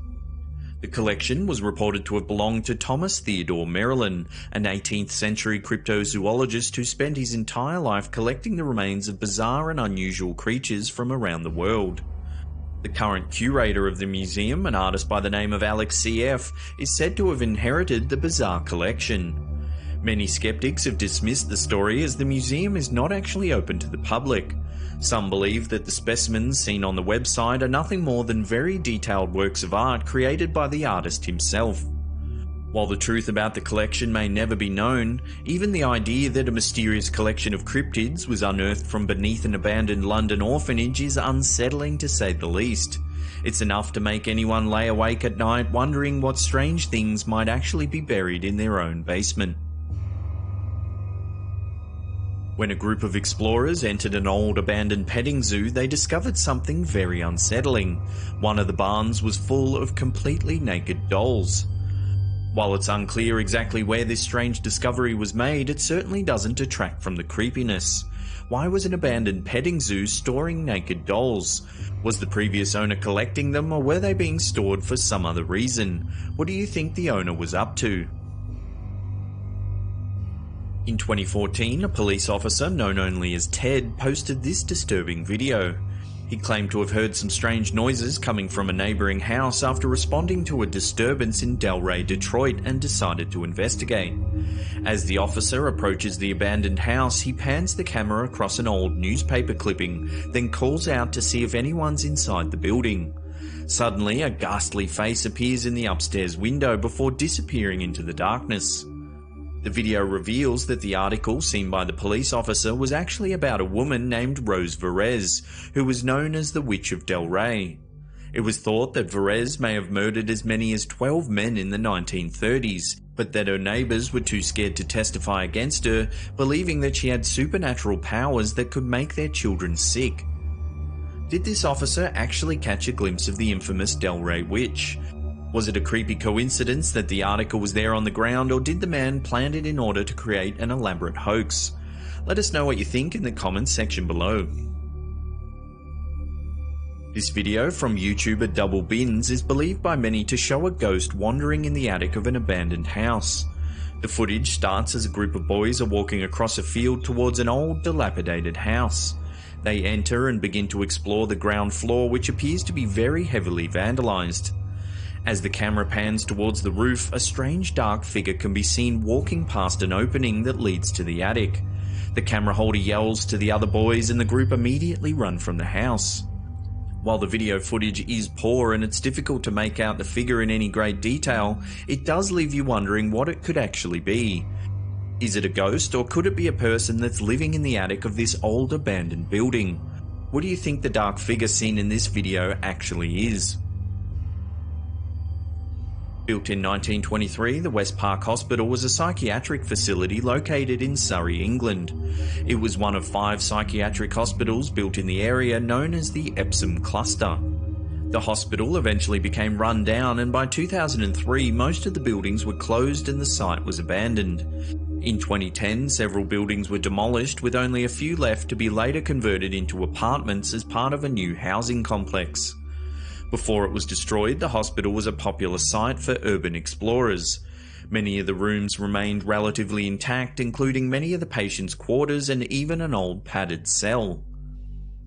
The collection was reported to have belonged to Thomas Theodore Merlin, an 18th century cryptozoologist who spent his entire life collecting the remains of bizarre and unusual creatures from around the world. The current curator of the museum, an artist by the name of Alex C.F., is said to have inherited the bizarre collection. Many skeptics have dismissed the story as the museum is not actually open to the public. Some believe that the specimens seen on the website are nothing more than very detailed works of art created by the artist himself. While the truth about the collection may never be known, even the idea that a mysterious collection of cryptids was unearthed from beneath an abandoned London orphanage is unsettling to say the least. It's enough to make anyone lay awake at night wondering what strange things might actually be buried in their own basement. When a group of explorers entered an old abandoned petting zoo, they discovered something very unsettling. One of the barns was full of completely naked dolls. While it's unclear exactly where this strange discovery was made, it certainly doesn't detract from the creepiness. Why was an abandoned petting zoo storing naked dolls? Was the previous owner collecting them, or were they being stored for some other reason? What do you think the owner was up to? In 2014, a police officer known only as Ted posted this disturbing video. He claimed to have heard some strange noises coming from a neighbouring house after responding to a disturbance in Delray, Detroit, and decided to investigate. As the officer approaches the abandoned house, he pans the camera across an old newspaper clipping, then calls out to see if anyone's inside the building. Suddenly, a ghastly face appears in the upstairs window before disappearing into the darkness. The video reveals that the article seen by the police officer was actually about a woman named Rose Verez, who was known as the Witch of Delray. It was thought that Verez may have murdered as many as 12 men in the 1930s, but that her neighbours were too scared to testify against her, believing that she had supernatural powers that could make their children sick. Did this officer actually catch a glimpse of the infamous Delray Witch? Was it a creepy coincidence that the article was there on the ground, or did the man plan it in order to create an elaborate hoax? Let us know what you think in the comments section below. This video from YouTuber Double Bins is believed by many to show a ghost wandering in the attic of an abandoned house. The footage starts as a group of boys are walking across a field towards an old, dilapidated house. They enter and begin to explore the ground floor, which appears to be very heavily vandalized. As the camera pans towards the roof, a strange dark figure can be seen walking past an opening that leads to the attic. The camera holder yells to the other boys and the group immediately run from the house. While the video footage is poor and it's difficult to make out the figure in any great detail, it does leave you wondering what it could actually be. Is it a ghost, or could it be a person that's living in the attic of this old abandoned building? What do you think the dark figure seen in this video actually is? Built in 1923, the West Park Hospital was a psychiatric facility located in Surrey, England. It was one of 5 psychiatric hospitals built in the area known as the Epsom Cluster. The hospital eventually became run down, and by 2003 most of the buildings were closed and the site was abandoned. In 2010, several buildings were demolished, with only a few left to be later converted into apartments as part of a new housing complex. Before it was destroyed, the hospital was a popular site for urban explorers. Many of the rooms remained relatively intact, including many of the patients' quarters and even an old padded cell.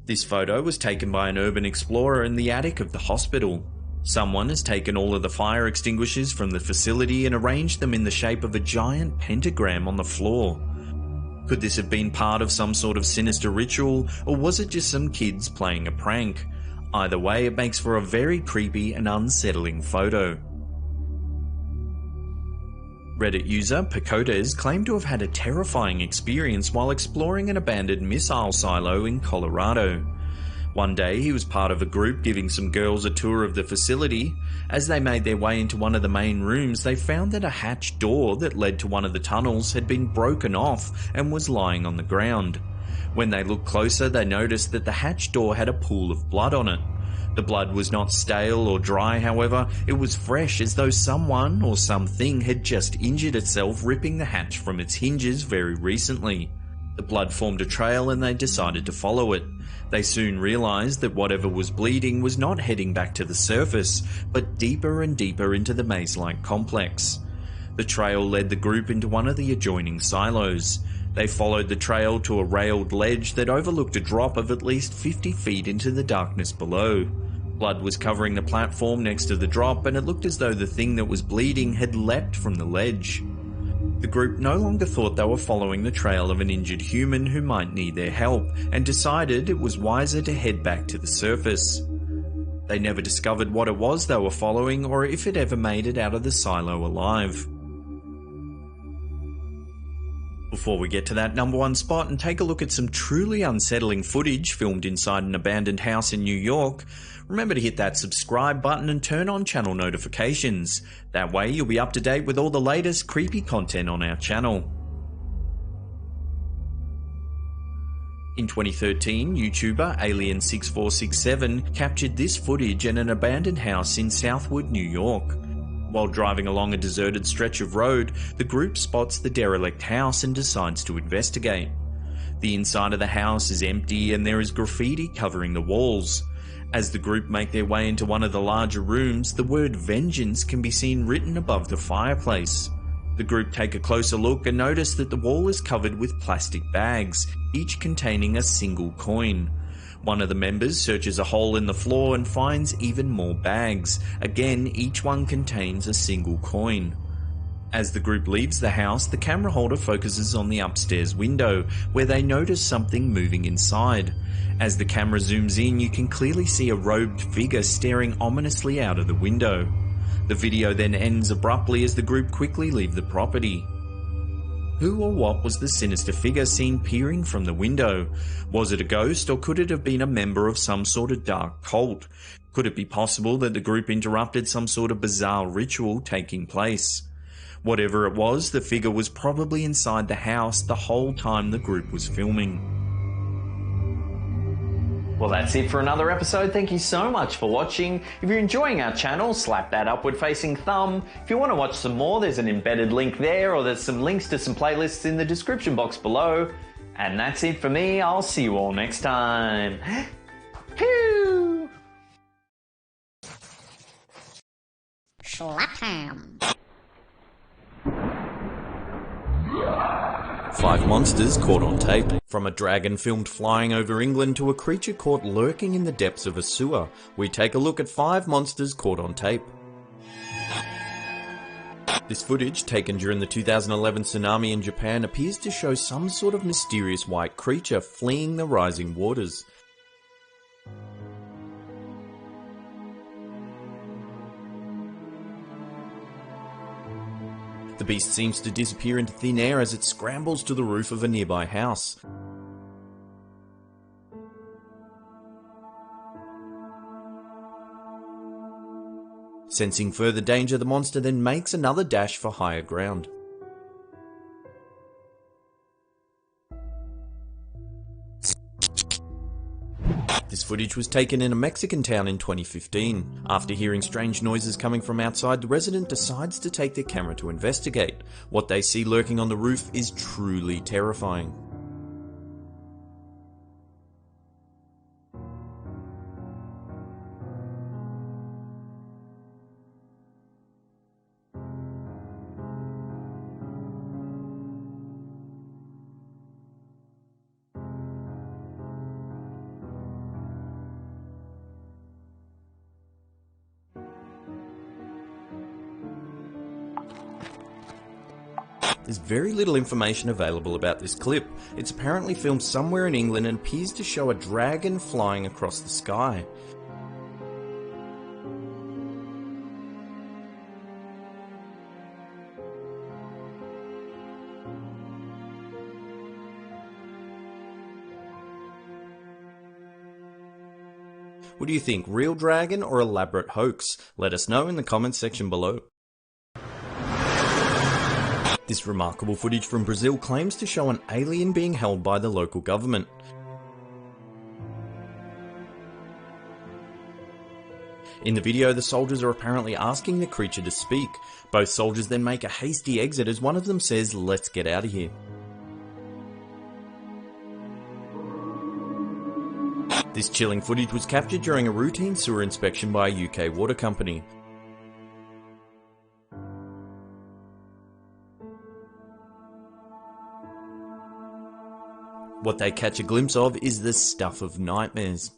This photo was taken by an urban explorer in the attic of the hospital. Someone has taken all of the fire extinguishers from the facility and arranged them in the shape of a giant pentagram on the floor. Could this have been part of some sort of sinister ritual, or was it just some kids playing a prank? Either way, it makes for a very creepy and unsettling photo. Reddit user Pacotes claimed to have had a terrifying experience while exploring an abandoned missile silo in Colorado. One day he was part of a group giving some girls a tour of the facility. As they made their way into one of the main rooms, they found that a hatch door that led to one of the tunnels had been broken off and was lying on the ground. When they looked closer, they noticed that the hatch door had a pool of blood on it. The blood was not stale or dry, however, it was fresh, as though someone or something had just injured itself ripping the hatch from its hinges very recently. The blood formed a trail and they decided to follow it. They soon realized that whatever was bleeding was not heading back to the surface, but deeper and deeper into the maze-like complex. The trail led the group into one of the adjoining silos. They followed the trail to a railed ledge that overlooked a drop of at least 50 feet into the darkness below. Blood was covering the platform next to the drop, and it looked as though the thing that was bleeding had leapt from the ledge. The group no longer thought they were following the trail of an injured human who might need their help, and decided it was wiser to head back to the surface. They never discovered what it was they were following, or if it ever made it out of the silo alive. Before we get to that number one spot and take a look at some truly unsettling footage filmed inside an abandoned house in New York, remember to hit that subscribe button and turn on channel notifications. That way you'll be up to date with all the latest creepy content on our channel. In 2013, YouTuber Alien6467 captured this footage in an abandoned house in Southwood, New York. While driving along a deserted stretch of road, the group spots the derelict house and decides to investigate. The inside of the house is empty and there is graffiti covering the walls. As the group make their way into one of the larger rooms, the word vengeance can be seen written above the fireplace. The group take a closer look and notice that the wall is covered with plastic bags, each containing a single coin. One of the members searches a hole in the floor and finds even more bags. Again, each one contains a single coin. As the group leaves the house, the camera holder focuses on the upstairs window, where they notice something moving inside. As the camera zooms in, you can clearly see a robed figure staring ominously out of the window. The video then ends abruptly as the group quickly leave the property. Who or what was the sinister figure seen peering from the window? Was it a ghost, or could it have been a member of some sort of dark cult? Could it be possible that the group interrupted some sort of bizarre ritual taking place? Whatever it was, the figure was probably inside the house the whole time the group was filming. Well, that's it for another episode. Thank you so much for watching. If you're enjoying our channel, slap that upward facing thumb. If you want to watch some more, there's an embedded link there, or there's some links to some playlists in the description box below. And that's it for me. I'll see you all next time. Pew! Slap ham. 5 monsters caught on tape. From a dragon filmed flying over England to a creature caught lurking in the depths of a sewer, we take a look at 5 monsters caught on tape. This footage, taken during the 2011 tsunami in Japan, appears to show some sort of mysterious white creature fleeing the rising waters. The beast seems to disappear into thin air as it scrambles to the roof of a nearby house. Sensing further danger, the monster then makes another dash for higher ground. This footage was taken in a Mexican town in 2015. After hearing strange noises coming from outside, the resident decides to take their camera to investigate. What they see lurking on the roof is truly terrifying. There's very little information available about this clip. It's apparently filmed somewhere in England and appears to show a dragon flying across the sky. What do you think, real dragon or elaborate hoax? Let us know in the comments section below. This remarkable footage from Brazil claims to show an alien being held by the local government. In the video, the soldiers are apparently asking the creature to speak. Both soldiers then make a hasty exit as one of them says, "Let's get out of here." This chilling footage was captured during a routine sewer inspection by a UK water company. What they catch a glimpse of is the stuff of nightmares.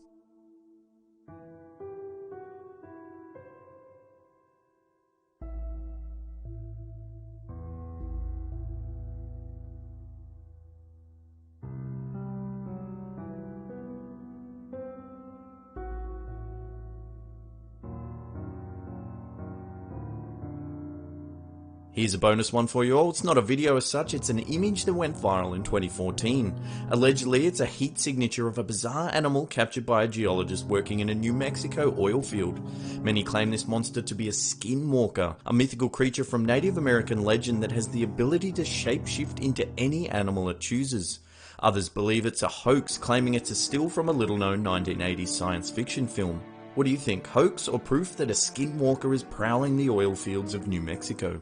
Here's a bonus one for you all. It's not a video as such, it's an image that went viral in 2014. Allegedly, it's a heat signature of a bizarre animal captured by a geologist working in a New Mexico oil field. Many claim this monster to be a skinwalker, a mythical creature from Native American legend that has the ability to shapeshift into any animal it chooses. Others believe it's a hoax, claiming it's a still from a little-known 1980s science fiction film. What do you think, hoax or proof that a skinwalker is prowling the oil fields of New Mexico?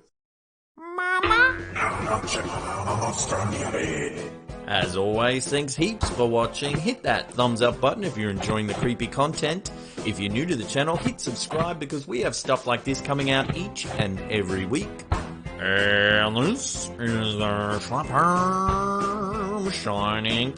As always, thanks heaps for watching. Hit that thumbs up button if you're enjoying the creepy content. If you're new to the channel, hit subscribe because we have stuff like this coming out each and every week. And this is the Slapper shining.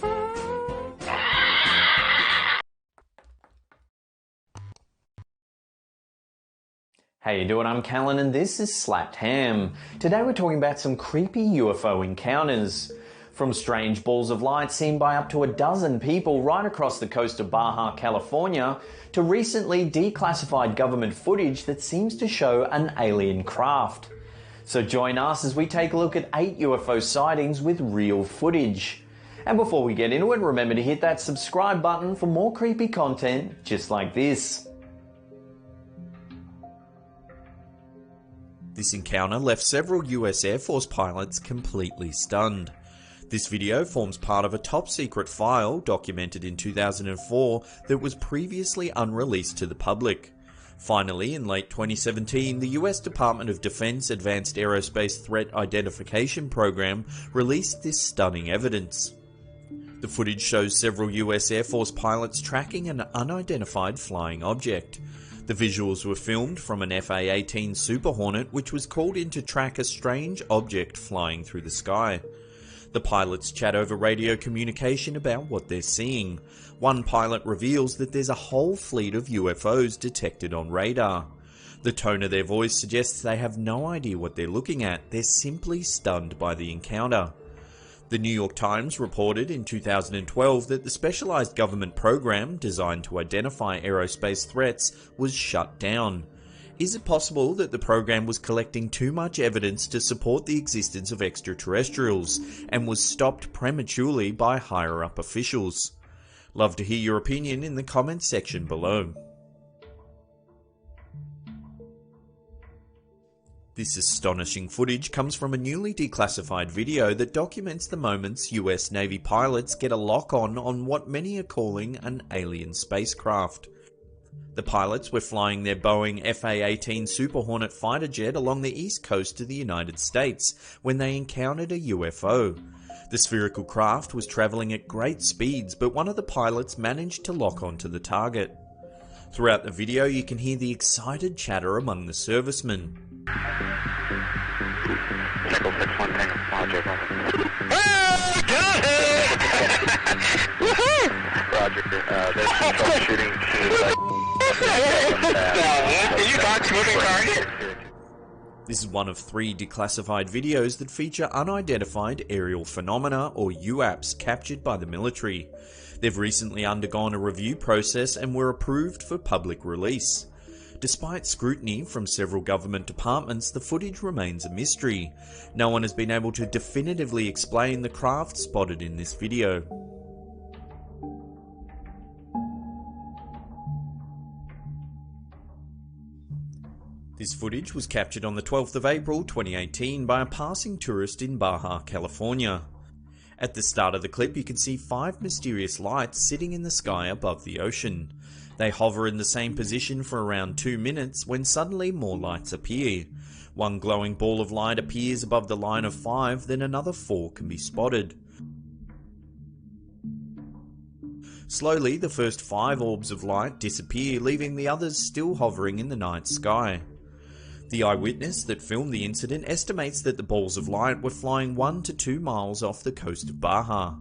How you doing? I'm Callan and this is Slapped Ham. Today we're talking about some creepy UFO encounters. From strange balls of light seen by up to a dozen people right across the coast of Baja, California, to recently declassified government footage that seems to show an alien craft. So join us as we take a look at 8 UFO sightings with real footage. And before we get into it, remember to hit that subscribe button for more creepy content just like this. This encounter left several US Air Force pilots completely stunned. This video forms part of a top-secret file documented in 2004 that was previously unreleased to the public. Finally, in late 2017, the US Department of Defense Advanced Aerospace Threat Identification Program released this stunning evidence. The footage shows several US Air Force pilots tracking an unidentified flying object. The visuals were filmed from an FA-18 Super Hornet which was called in to track a strange object flying through the sky. The pilots chat over radio communication about what they're seeing. One pilot reveals that there's a whole fleet of UFOs detected on radar. The tone of their voice suggests they have no idea what they're looking at, they're simply stunned by the encounter. The New York Times reported in 2012 that the specialized government program designed to identify aerospace threats was shut down. Is it possible that the program was collecting too much evidence to support the existence of extraterrestrials and was stopped prematurely by higher-up officials? Love to hear your opinion in the comments section below. This astonishing footage comes from a newly declassified video that documents the moments US Navy pilots get a lock-on what many are calling an alien spacecraft. The pilots were flying their Boeing FA-18 Super Hornet fighter jet along the east coast of the United States when they encountered a UFO. The spherical craft was travelling at great speeds, but one of the pilots managed to lock onto the target. Throughout the video you can hear the excited chatter among the servicemen. This is one of 3 declassified videos that feature unidentified aerial phenomena or UAPs captured by the military. They've recently undergone a review process and were approved for public release. Despite scrutiny from several government departments, the footage remains a mystery. No one has been able to definitively explain the craft spotted in this video. This footage was captured on the 12th of April 2018 by a passing tourist in Baja, California. At the start of the clip you can see 5 mysterious lights sitting in the sky above the ocean. They hover in the same position for around 2 minutes when suddenly more lights appear. One glowing ball of light appears above the line of 5, then another 4 can be spotted. Slowly the first 5 orbs of light disappear, leaving the others still hovering in the night sky. The eyewitness that filmed the incident estimates that the balls of light were flying 1 to 2 miles off the coast of Baja.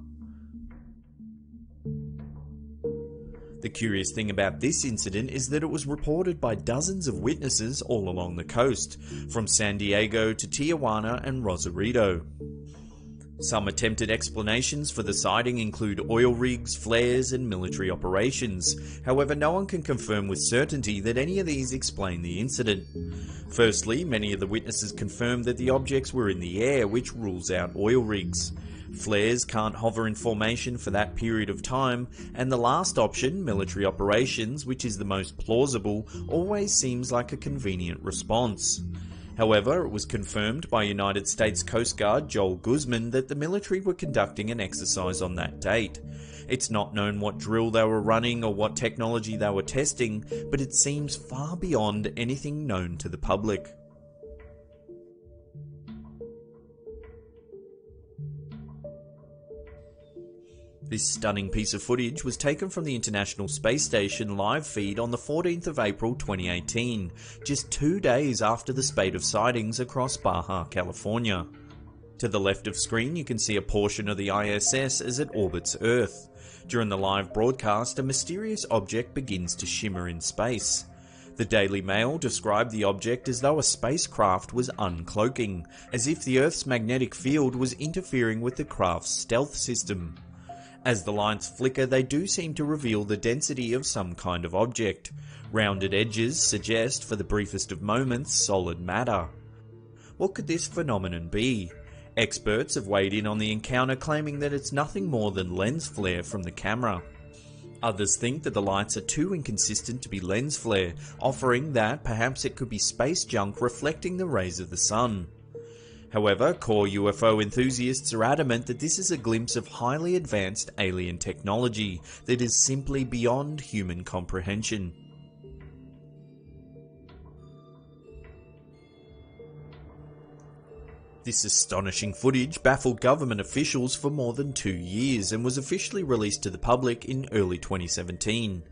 The curious thing about this incident is that it was reported by dozens of witnesses all along the coast, from San Diego to Tijuana and Rosarito. Some attempted explanations for the sighting include oil rigs, flares, and military operations. However, no one can confirm with certainty that any of these explain the incident. Firstly, many of the witnesses confirmed that the objects were in the air, which rules out oil rigs. Flares can't hover in formation for that period of time, and the last option, military operations, which is the most plausible, always seems like a convenient response. However, it was confirmed by United States Coast Guard Joel Guzman that the military were conducting an exercise on that date. It's not known what drill they were running or what technology they were testing, but it seems far beyond anything known to the public. This stunning piece of footage was taken from the International Space Station live feed on the 14th of April 2018, just 2 days after the spate of sightings across Baja, California. To the left of screen you can see a portion of the ISS as it orbits Earth. During the live broadcast, a mysterious object begins to shimmer in space. The Daily Mail described the object as though a spacecraft was uncloaking, as if the Earth's magnetic field was interfering with the craft's stealth system. As the lines flicker, they do seem to reveal the density of some kind of object. Rounded edges suggest, for the briefest of moments, solid matter. What could this phenomenon be? Experts have weighed in on the encounter, claiming that it's nothing more than lens flare from the camera. Others think that the lights are too inconsistent to be lens flare, offering that perhaps it could be space junk reflecting the rays of the sun. However, core UFO enthusiasts are adamant that this is a glimpse of highly advanced alien technology that is simply beyond human comprehension. This astonishing footage baffled government officials for more than 2 years and was officially released to the public in early 2017.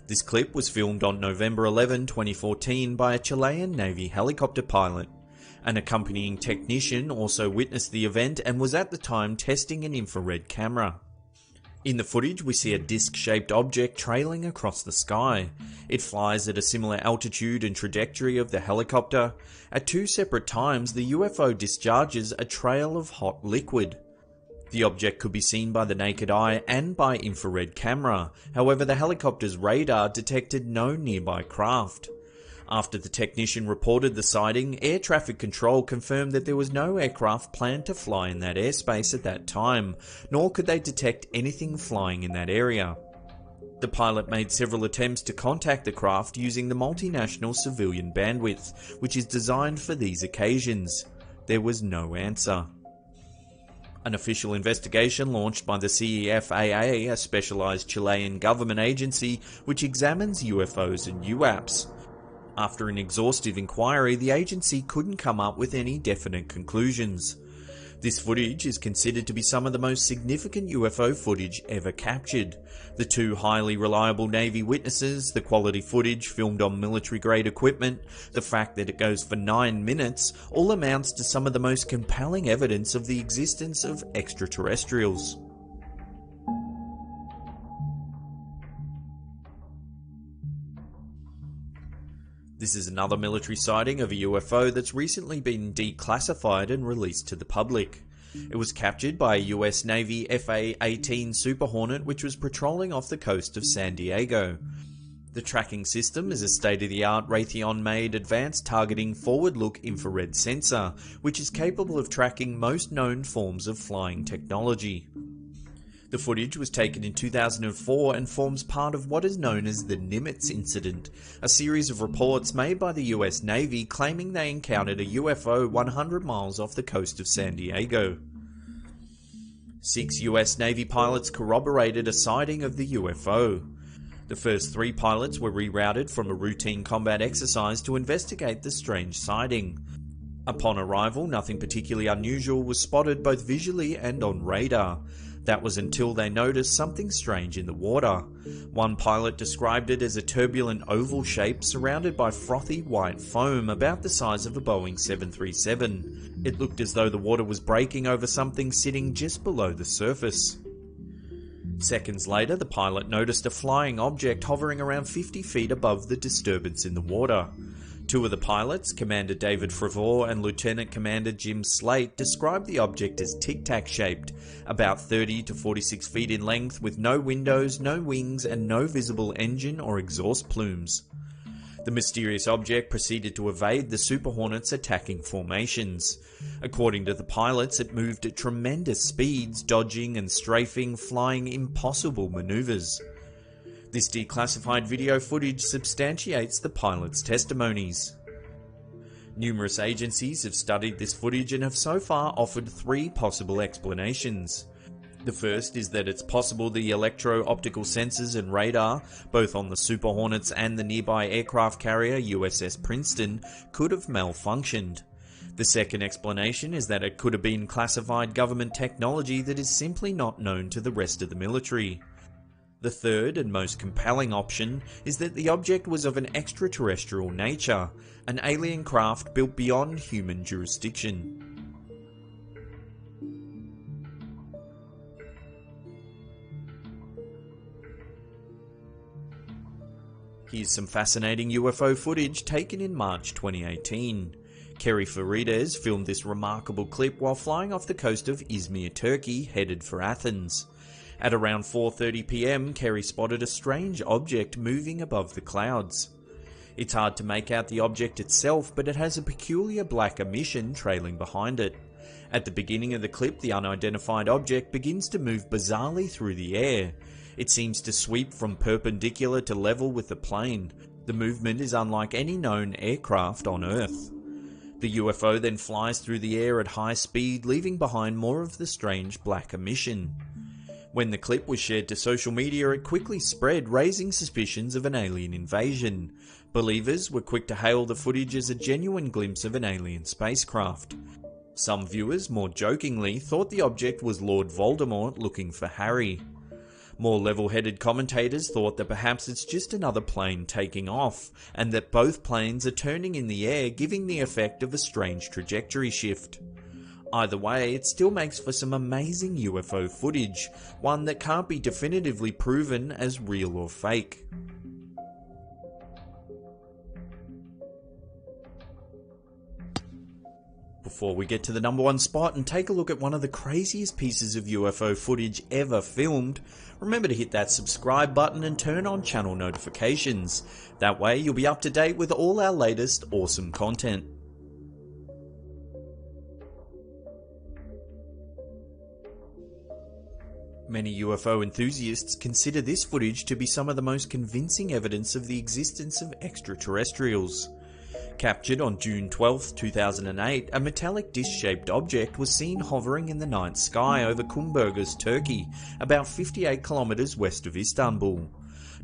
This clip was filmed on November 11, 2014 by a Chilean Navy helicopter pilot. An accompanying technician also witnessed the event and was at the time testing an infrared camera. In the footage we see a disc-shaped object trailing across the sky. It flies at a similar altitude and trajectory of the helicopter. At 2 separate times the UFO discharges a trail of hot liquid. The object could be seen by the naked eye and by infrared camera, however the helicopter's radar detected no nearby craft. After the technician reported the sighting, air traffic control confirmed that there was no aircraft planned to fly in that airspace at that time, nor could they detect anything flying in that area. The pilot made several attempts to contact the craft using the multinational civilian bandwidth, which is designed for these occasions. There was no answer. An official investigation launched by the CEFAA, a specialized Chilean government agency which examines UFOs and UAPs. After an exhaustive inquiry, the agency couldn't come up with any definite conclusions. This footage is considered to be some of the most significant UFO footage ever captured. The 2 highly reliable Navy witnesses, the quality footage filmed on military-grade equipment, the fact that it goes for 9 minutes, all amounts to some of the most compelling evidence of the existence of extraterrestrials. This is another military sighting of a UFO that's recently been declassified and released to the public. It was captured by a US Navy FA-18 Super Hornet which was patrolling off the coast of San Diego. The tracking system is a state-of-the-art Raytheon-made advanced targeting forward-look infrared sensor, which is capable of tracking most known forms of flying technology. The footage was taken in 2004 and forms part of what is known as the Nimitz incident, a series of reports made by the US Navy claiming they encountered a UFO 100 miles off the coast of San Diego. 6 US Navy pilots corroborated a sighting of the UFO. The first 3 pilots were rerouted from a routine combat exercise to investigate the strange sighting. Upon arrival, nothing particularly unusual was spotted both visually and on radar. That was until they noticed something strange in the water. One pilot described it as a turbulent oval shape surrounded by frothy white foam about the size of a Boeing 737. It looked as though the water was breaking over something sitting just below the surface. Seconds later, the pilot noticed a flying object hovering around 50 feet above the disturbance in the water. Two of the pilots, Commander David Frevor and Lieutenant Commander Jim Slate, described the object as tic-tac shaped, about 30 to 46 feet in length, with no windows, no wings, and no visible engine or exhaust plumes. The mysterious object proceeded to evade the Super Hornet's attacking formations. According to the pilots, it moved at tremendous speeds, dodging and strafing, flying impossible maneuvers. This declassified video footage substantiates the pilots' testimonies. Numerous agencies have studied this footage and have so far offered three possible explanations. The first is that it's possible the electro-optical sensors and radar, both on the Super Hornets and the nearby aircraft carrier USS Princeton, could have malfunctioned. The second explanation is that it could have been classified government technology that is simply not known to the rest of the military. The third and most compelling option is that the object was of an extraterrestrial nature, an alien craft built beyond human jurisdiction. Here's some fascinating UFO footage taken in March 2018. Kerry Farides filmed this remarkable clip while flying off the coast of Izmir, Turkey, headed for Athens. At around 4:30 PM, Kerry spotted a strange object moving above the clouds. It's hard to make out the object itself, but it has a peculiar black emission trailing behind it. At the beginning of the clip, the unidentified object begins to move bizarrely through the air. It seems to sweep from perpendicular to level with the plane. The movement is unlike any known aircraft on Earth. The UFO then flies through the air at high speed, leaving behind more of the strange black emission. When the clip was shared to social media, it quickly spread, raising suspicions of an alien invasion. Believers were quick to hail the footage as a genuine glimpse of an alien spacecraft. Some viewers, more jokingly, thought the object was Lord Voldemort looking for Harry. More level-headed commentators thought that perhaps it's just another plane taking off, and that both planes are turning in the air, giving the effect of a strange trajectory shift. Either way, it still makes for some amazing UFO footage, one that can't be definitively proven as real or fake. Before we get to the number one spot and take a look at one of the craziest pieces of UFO footage ever filmed, remember to hit that subscribe button and turn on channel notifications. That way you'll be up to date with all our latest awesome content. Many UFO enthusiasts consider this footage to be some of the most convincing evidence of the existence of extraterrestrials. Captured on June 12, 2008, a metallic disc-shaped object was seen hovering in the night sky over Kumburgaz, Turkey, about 58 kilometers west of Istanbul.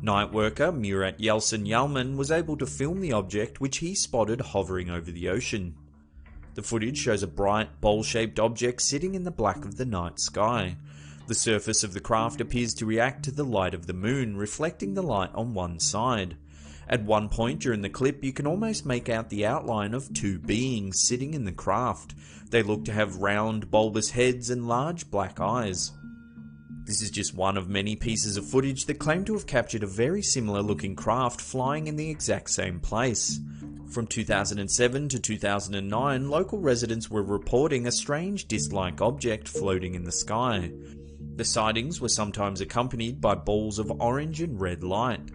Night worker Murat Yelsin Yalman was able to film the object, which he spotted hovering over the ocean. The footage shows a bright, bowl-shaped object sitting in the black of the night sky. The surface of the craft appears to react to the light of the moon, reflecting the light on one side. At one point during the clip, you can almost make out the outline of two beings sitting in the craft. They look to have round, bulbous heads and large black eyes. This is just one of many pieces of footage that claim to have captured a very similar looking craft flying in the exact same place. From 2007 to 2009, local residents were reporting a strange disc-like object floating in the sky. The sightings were sometimes accompanied by balls of orange and red light.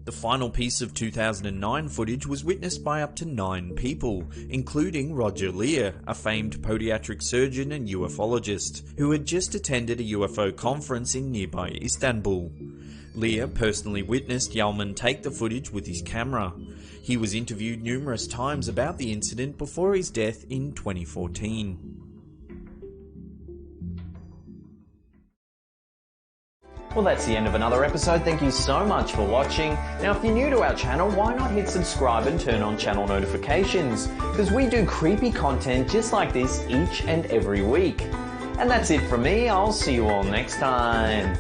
The final piece of 2009 footage was witnessed by up to 9 people, including Roger Lear, a famed podiatric surgeon and ufologist, who had just attended a UFO conference in nearby Istanbul. Lear personally witnessed Yalman take the footage with his camera. He was interviewed numerous times about the incident before his death in 2014. Well, that's the end of another episode. Thank you so much for watching. Now, if you're new to our channel, why not hit subscribe and turn on channel notifications? Because we do creepy content just like this each and every week. And that's it from me. I'll see you all next time.